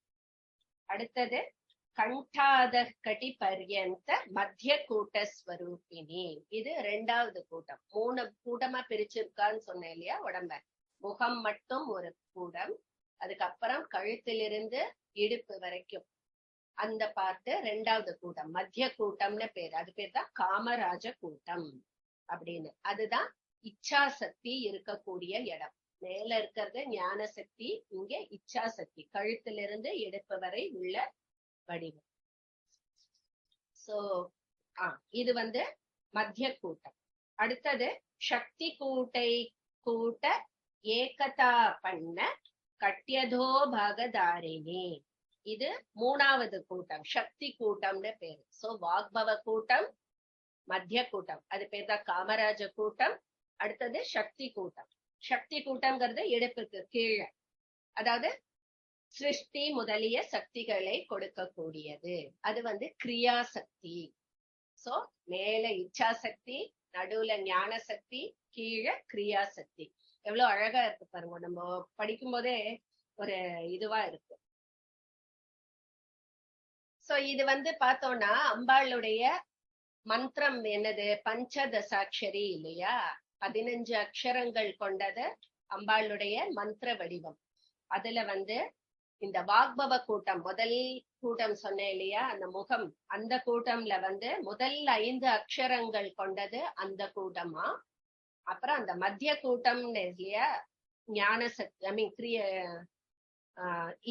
அடுத்தது கண்டாத கடி பர்யந்த மத்திய கூட்ட ஸ்வரூபிணி. இது 2வது கூட்டம். 3 கூட்டமா பிரிச்சிருக்கான்னு சொன்னேன் இல்லையா உடம்ப. முகம் மட்டும் ஒரு கூடம், அதுக்கப்புறம் கழுத்திலிருந்து இடுப்பு வரைக்கும் அந்த பார்ட்டு ரெண்டாவது கூட்டம், மத்திய கூட்டம்னு பேரு. அது பேர் தான் காமராஜ கூட்டம் அப்படின்னு. அதுதான் இச்சா சக்தி இருக்கக்கூடிய இடம். மேல இருக்கிறது ஞான சக்தி, இங்க இச்சா சக்தி, கழுத்திலிருந்து இடுப்பு வரை உள்ள வடிவம். சோ இது வந்து மத்திய கூட்டம். அடுத்தது சக்தி கூட்டை கூட்ட ஏகதா பண்ண கட்டியதோ பாகதாரிணி. இது மூணாவது கூட்டம், சக்தி கூட்டம்னு பேரு. சோ வாக்பவ கூட்டம், மத்திய கூட்டம், அது பேர் தான் காமராஜ கூட்டம். அடுத்தது சக்தி கூட்டம். சக்தி கூட்டம்ங்கிறது இடுப்புக்கு கீழே, அதாவது சிருஷ்டி முதலிய சக்திகளை கொடுக்கக்கூடியது. அது வந்து கிரியா சக்தி. சோ மேல இச்சா சக்தி, நடுவுல ஞான சக்தி, கீழே கிரியா சக்தி. எவ்வளவு அழகா இருக்கு பாருங்க, நம்ம படிக்கும் போதே ஒரு இதுவா இருக்கு. சோ இது வந்து பார்த்தோம்னா அம்பாளுடைய மந்திரம் என்னது, பஞ்சதசாட்சரி இல்லையா, 15 அக்ஷரங்கள் கொண்டது அம்பாளுடைய மந்திர வடிவம். அதுல வந்து இந்த வாக்பவ கூட்டம், முதல் கூட்டம் சொன்னேன் இல்லையா, அந்த முகம், அந்த கூட்டம்ல வந்து முதல் 5 அக்ஷரங்கள் கொண்டது அந்த கூட்டமா. அப்புறம் அந்த மத்திய கூட்டம்னு இல்லையா, ஞான சக்தி, ஐ மீன்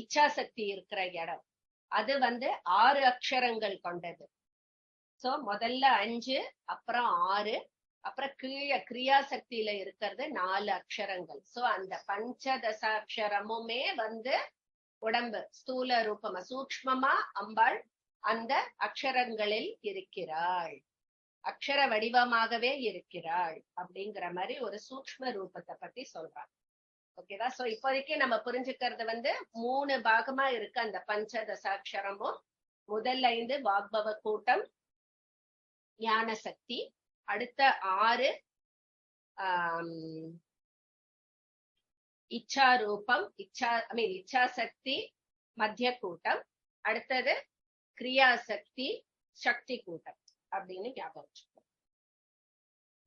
இச்சா சக்தி இருக்கிற இடம், அது வந்து 6 அக்ஷரங்கள் கொண்டது. சோ முதல்ல 5, அப்புறம் 6, அப்புறம் கீழே கிரியா சக்தியில இருக்கிறது 4 அக்ஷரங்கள். சோ அந்த பஞ்சதசாட்சரமுமே வந்து உடம்பு ஸ்தூல ரூபமா சூக்ஷ்மமா அம்பாள் அந்த அக்ஷரங்களில் இருக்கிறாள், அக்ஷர வடிவமாகவே இருக்கிறாள் அப்படிங்கிற மாதிரி ஒரு சூக்ஷ்ம ரூபத்தை பத்தி சொல்றாங்க. ஓகேவா? சோ இப்போதைக்கு நம்ம புரிஞ்சுக்கிறது வந்து 3 பாகமா இருக்கு அந்த பஞ்சதசாட்சரமும். முதல் 5 வாக்பவ கூட்டம், ஞான சக்தி. அடுத்த 6 இச்சா ரூபம், இச்சா சக்தி, மத்திய கூட்டம். அடுத்தது கிரியா சக்தி, சக்தி கூட்டம் அப்படின்னு ஞாபகம் வச்சுக்கோம்.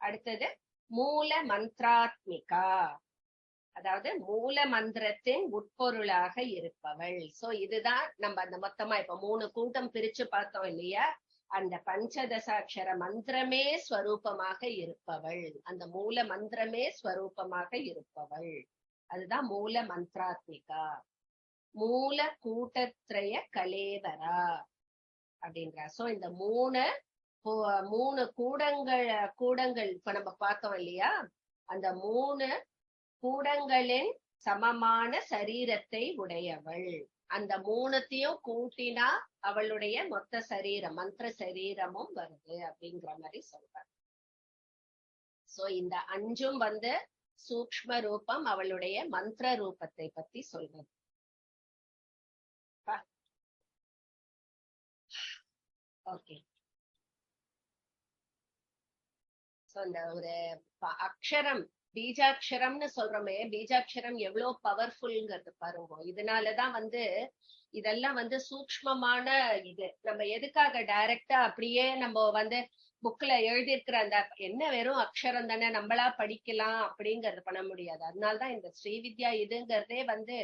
அடுத்தது மூல மந்திராத்மிகா, அதாவது மூல மந்திரத்தின் உட்பொருளாக இருப்பவள். சோ இதுதான் நம்ம அந்த மொத்தமா இப்ப 3 கூட்டம் பிரிச்சு பார்த்தோம் இல்லையா, அந்த பஞ்சதசாட்சர மந்திரமே ஸ்வரூபமாக இருப்பவள், அந்த மூல மந்திரமே ஸ்வரூபமாக இருப்பவள், அதுதான் மூல மந்திராத்மிகா. மூல கூட்டத்ரய கலேவரா அப்படின்ற. சோ இந்த 3 கூடங்கள் இப்ப நம்ம பார்த்தோம் இல்லையா, அந்த 3 கூடங்களின் சமமான சரீரத்தை உடையவள். அந்த 3த்தையும் கூட்டினா அவளுடைய மொத்த சரீரம், மந்திர சரீரமும் வருது அப்படிங்கிற மாதிரி சொல்றாங்க. சோ இந்த 5ம் வந்து சூக்ஷ்ம ரூபம், அவளுடைய மந்திர ரூபத்தை பத்தி சொல்றது. ஓகே. சோ இந்த ஒரு அக்ஷரம், பீஜாட்சரம்னு சொல்றோமே, பீஜாட்சரம் எவ்வளவு பவர்ஃபுல்ங்கிறது பாருங்க. இதனாலதான் வந்து இதெல்லாம் வந்து சூக்ஷ்மமான இது. நம்ம எதுக்காக டைரக்டா அப்படியே நம்ம வந்து புக்ல எழுதியிருக்கிற அந்த என்ன வெறும் அக்ஷரம் தானே நம்மளா படிக்கலாம் அப்படிங்கறது பண்ண முடியாது. அதனாலதான் இந்த ஸ்ரீவித்யா இதுங்கிறதே வந்து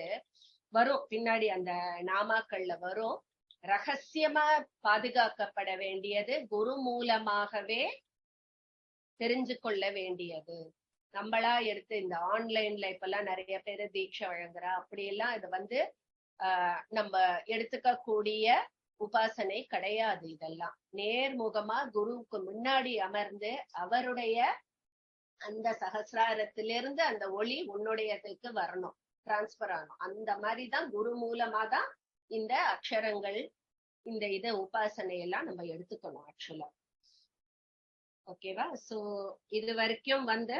வரும் பின்னாடி, அந்த நாமாக்கள்ல வரும். ரகசியமா பாதுகாக்கப்பட வேண்டியது, குரு மூலமாகவே தெரிஞ்சு கொள்ள வேண்டியது. நம்மளா எடுத்து இந்த ஆன்லைன்ல இப்பெல்லாம் நிறைய பேரு தீட்சை வழங்குறா, அப்படியெல்லாம் இது வந்து நம்ம எடுத்துக்க கூடிய உபாசனை கிடையாது. இதெல்லாம் நேர்முகமா குருவுக்கு முன்னாடி அமர்ந்து அவருடைய அந்த சகசிராரத்திலிருந்து அந்த ஒளி உன்னுடையதுக்கு வரணும், டிரான்ஸ்பர் ஆகணும். அந்த மாதிரிதான் குரு மூலமா தான் இந்த அக்ஷரங்கள், இந்த உபாசனை எல்லாம் நம்ம எடுத்துக்கணும் ஆக்சுவலா. ஓகேவா? சோ இது வரைக்கும் வந்து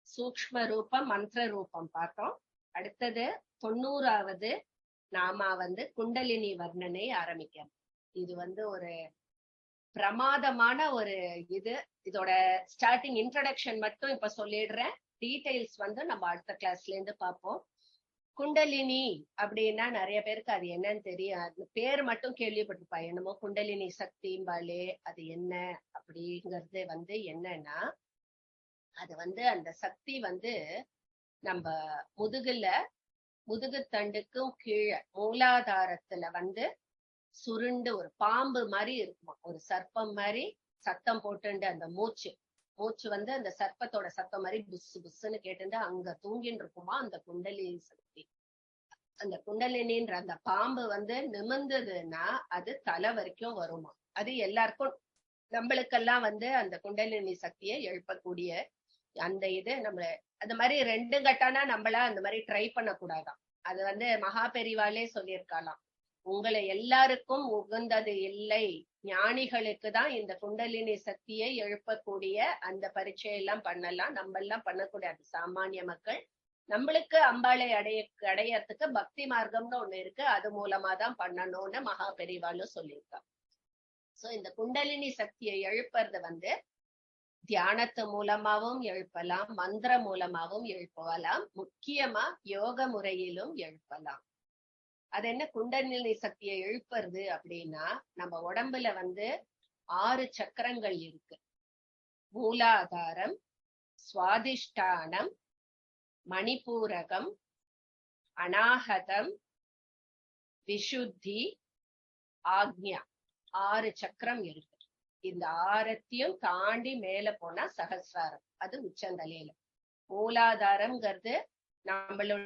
சூக்ஷ்ம ரூபம், மந்திர ரூபம் பார்த்தோம். அடுத்தது 90வது நாமா வந்து குண்டலினி வர்ணனை ஆரம்பிக்கிறோம். இது வந்து ஒரு பிரமாதமான ஒரு இதோட ஸ்டார்டிங் இன்ட்ரோடக்ஷன் மட்டும் இப்ப சொல்லிடுறேன். டீடைல்ஸ் வந்து நம்ம அடுத்த கிளாஸ்ல இருந்து பார்ப்போம். குண்டலினி அப்படின்னா நிறைய பேருக்கு அது என்னன்னு தெரியாது, பேர் மட்டும் கேள்விப்பட்டிருப்பா. என்னமோ குண்டலினி சக்திம்பாலே, அது என்ன அப்படிங்கிறது வந்து என்னன்னா, அது வந்து அந்த சக்தி வந்து நம்ம முதுகு தண்டுக்கும் கீழே மூலாதாரத்துல வந்து சுருண்டு ஒரு பாம்பு மாதிரி இருக்குமா, ஒரு சர்ப்பம் மாதிரி சத்தம் போட்டுண்டு அந்த மூச்சு வந்து அந்த சர்ப்பத்தோட சத்தம் மாதிரி புசு புசுன்னு கேட்டு அங்க தூங்கின்னு இருக்குமா அந்த குண்டலினி சக்தி. அந்த குண்டலினின்ற அந்த பாம்பு வந்து நிமிர்ந்ததுன்னா அது தலை வரைக்கும் வருமா. அது எல்லாருக்கும், நம்மளுக்கெல்லாம் வந்து அந்த குண்டலினி சக்தியை எழுப்பக்கூடிய அந்த இது நம்மள அந்த மாதிரி 2 கட்டானா நம்மள அந்த மாதிரி ட்ரை பண்ணக்கூடாதாம். அது வந்து மகா பெரிவாலே சொல்லியிருக்கலாம், உங்களை எல்லாருக்கும் உகந்தது இல்லை, ஞானிகளுக்கு தான் இந்த குண்டலினி சக்தியை எழுப்பக்கூடிய அந்த பரீட்சை எல்லாம் பண்ணலாம், நம்ம எல்லாம் பண்ணக்கூடாது சாமானிய மக்கள். நம்மளுக்கு அம்பாளை அடையறதுக்கு பக்தி மார்க்கம்னு ஒண்ணு இருக்கு, அது மூலமா தான் பண்ணணும்னு மகா பெரிவாலும் சொல்லியிருக்கா. சோ இந்த குண்டலினி சக்தியை எழுப்புறது வந்து தியானத்து மூலமாவும் எழுப்பலாம், மந்திர மூலமாவும் எழுப்பலாம், முக்கியமா யோக முறையிலும் எழுப்பலாம். அது என்ன குண்டலினி சக்தியை எழுப்புறது அப்படின்னா, நம்ம உடம்புல வந்து 6 சக்கரங்கள் இருக்கு. மூலாதாரம், சுவாதிஷ்டானம், மணிபூரகம், அநாகதம், விசுத்தி, ஆக்ஞா, 6 சக்கரம் இருக்கு. இந்த 6த்தையும் தாண்டி மேல போனா சகசிராரம், அது உச்சந்தலையில. மூலாதாரம்ங்கிறது நம்மளோட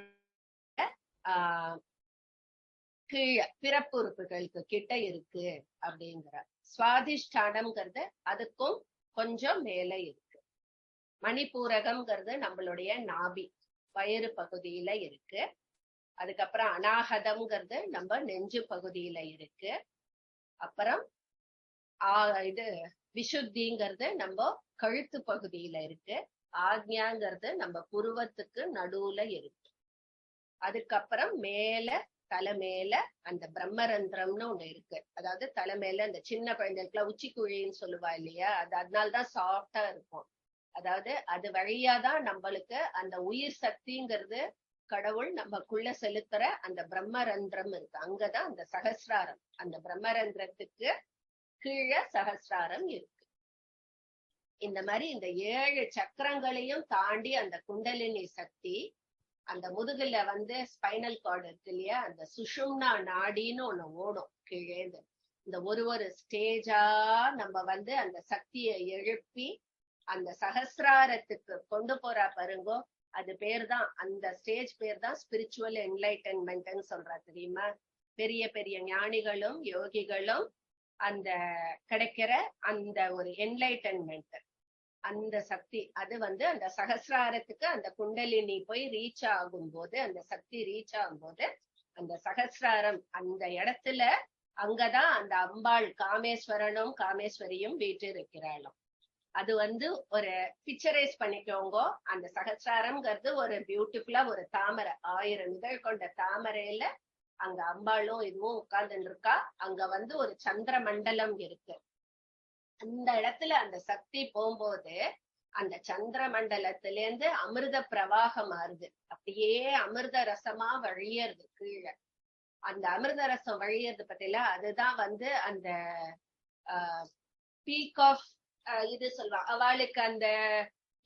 கீழே பிறப்புறுப்புகளுக்கு கிட்ட இருக்கு அப்படிங்கிறார். சுவாதிஷ்டானம்ங்கிறது அதுக்கும் கொஞ்சம் மேல இருக்கு. மணிபூரகம்ங்கிறது நம்மளுடைய நாபி வயிறு பகுதியில இருக்கு. அதுக்கப்புறம் அநாகதம்ங்கிறது நம்ம நெஞ்சு பகுதியில இருக்கு. அப்புறம் இது விசுத்திங்கிறது நம்ம கழுத்து பகுதியில இருக்கு. ஆக்ஞாங்கிறது நம்ம புருவத்துக்கு நடுவுல இருக்கு. அதுக்கப்புறம் மேல தலை மேல அந்த பிரம்மரந்திரம்னு ஒண்ணு இருக்கு. அதாவது தலை மேல அந்த சின்ன குழந்தைகளுக்குலாம் உச்சிக்குழின்னு சொல்லுவா இல்லையா, அது அதனால்தான் சாஃப்டா இருக்கும். அதாவது அது வழியாதான் நம்மளுக்கு அந்த உயிர் சக்திங்கிறது கடவுள் நமக்குள்ள செலுத்துற அந்த பிரம்மரந்திரம் இருக்கு. அங்கதான் அந்த சகசிராரம், அந்த பிரம்மரந்திரத்துக்கு கீழே சகசிராரம் இருக்கு. இந்த மாதிரி இந்த 7 சக்கரங்களையும் தாண்டி அந்த குண்டலினி சக்தி அந்த முதுகுல வந்து ஸ்பைனல் கார்டு இருக்கு இல்லையா, அந்த சுஷும்னா நாடின்னு ஒண்ணு ஓடும் கீழே. இந்த ஒரு ஸ்டேஜா நம்ம வந்து அந்த சக்தியை எழுப்பி அந்த சகசிராரத்துக்கு கொண்டு போறா பாருங்கோ. அது பேர் தான், அந்த ஸ்டேஜ் பேர் தான் ஸ்பிரிச்சுவல் என்லைட்டன்மெண்ட்னு சொல்றா தெரியுமா. பெரிய பெரிய ஞானிகளும் யோகிகளும் அந்த கிடைக்கிற அந்த ஒரு என்லைட்டன்மெண்ட், அந்த சக்தி, அது வந்து அந்த சகசிராரத்துக்கு அந்த குண்டலினி போய் ரீச் ஆகும்போது, அந்த சக்தி ரீச் ஆகும்போது அந்த சகசிராரம் அந்த இடத்துல அங்கதான் அந்த அம்பாள் காமேஸ்வரனும் காமேஸ்வரியும் வீட்டு இருக்கிறாளும். அது வந்து ஒரு பிக்சரைஸ் பண்ணிக்கோங்க. அந்த சகசிராரம்ங்கிறது ஒரு பியூட்டிஃபுல்லா ஒரு தாமரை, 1000 இதழ் கொண்ட தாமரையில அங்க அம்பாளும் இதுவும் உட்கார்ந்துட்டு இருக்கா. அங்க வந்து ஒரு சந்திர மண்டலம் இருக்கு. அந்த இடத்துல அந்த சக்தி போகும்போது அந்த சந்திர மண்டலத்திலேருந்து அமிர்த பிரவாகம் மாறுது. அப்படியே அமிர்த ரசமா வழியறது கீழே. அந்த அமிர்த ரசம் வழியறது பத்தில அதுதான் வந்து அந்த பீக் ஆஃப் இது சொல்வா. அவளுக்கு அந்த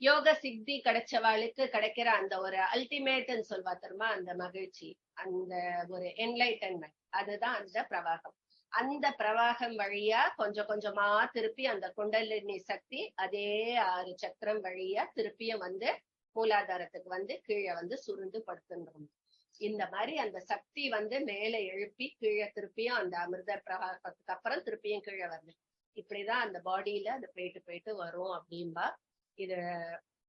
யோக சித்தி கிடைச்சவாளுக்கு கிடைக்கிற அந்த ஒரு அல்டிமேட்னு சொல்வா தெரியுமா, அந்த மகிழ்ச்சி, அந்த ஒரு என்லைட்டன்மெண்ட், அதுதான் அந்த பிரவாகம். அந்த பிரவாகம் வழியா கொஞ்சம் கொஞ்சமா திருப்பி அந்த குண்டலினி சக்தி அதே 6 சக்கரம் வழியா திருப்பியும் வந்து மூலாதாரத்துக்கு வந்து கீழே வந்து சுருண்டு படுத்துன்றோம். இந்த மாதிரி அந்த சக்தி வந்து மேல எழுப்பி கீழே திருப்பியும் அந்த அமிர்த பிரவாகத்துக்கு அப்புறம் திருப்பியும் கீழே வருது. இப்படிதான் அந்த பாடியில அது போயிட்டு வரும் அப்படின்பா.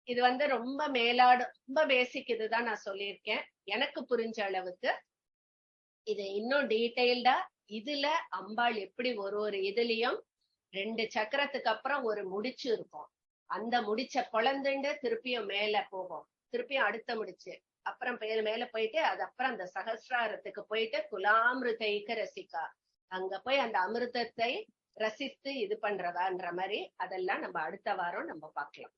இது வந்து ரொம்ப மேலாடு, ரொம்ப பேசிக் இதுதான் நான் சொல்லியிருக்கேன். எனக்கு புரிஞ்ச அளவுக்கு இது இன்னும் டீடைல்டா இதுல அம்பாள் எப்படி ஒரு இதுலயும் 2 சக்கரத்துக்கு அப்புறம் ஒரு முடிச்சு இருக்கும். அந்த முடிச்ச குழந்துண்டு திருப்பியும் மேல போகும், திருப்பியும் அடுத்த முடிச்சு, அப்புறம் மேல போயிட்டு அது அப்புறம் அந்த சகசிராரத்துக்கு போயிட்டு குலாமிருதைக்க ரசிக்கா, அங்க போய் அந்த அமிர்தத்தை ரசித்து இது பண்றதான்ற மாதிரி அதெல்லாம் நம்ம அடுத்த வாரம் நம்ம பார்க்கலாம்.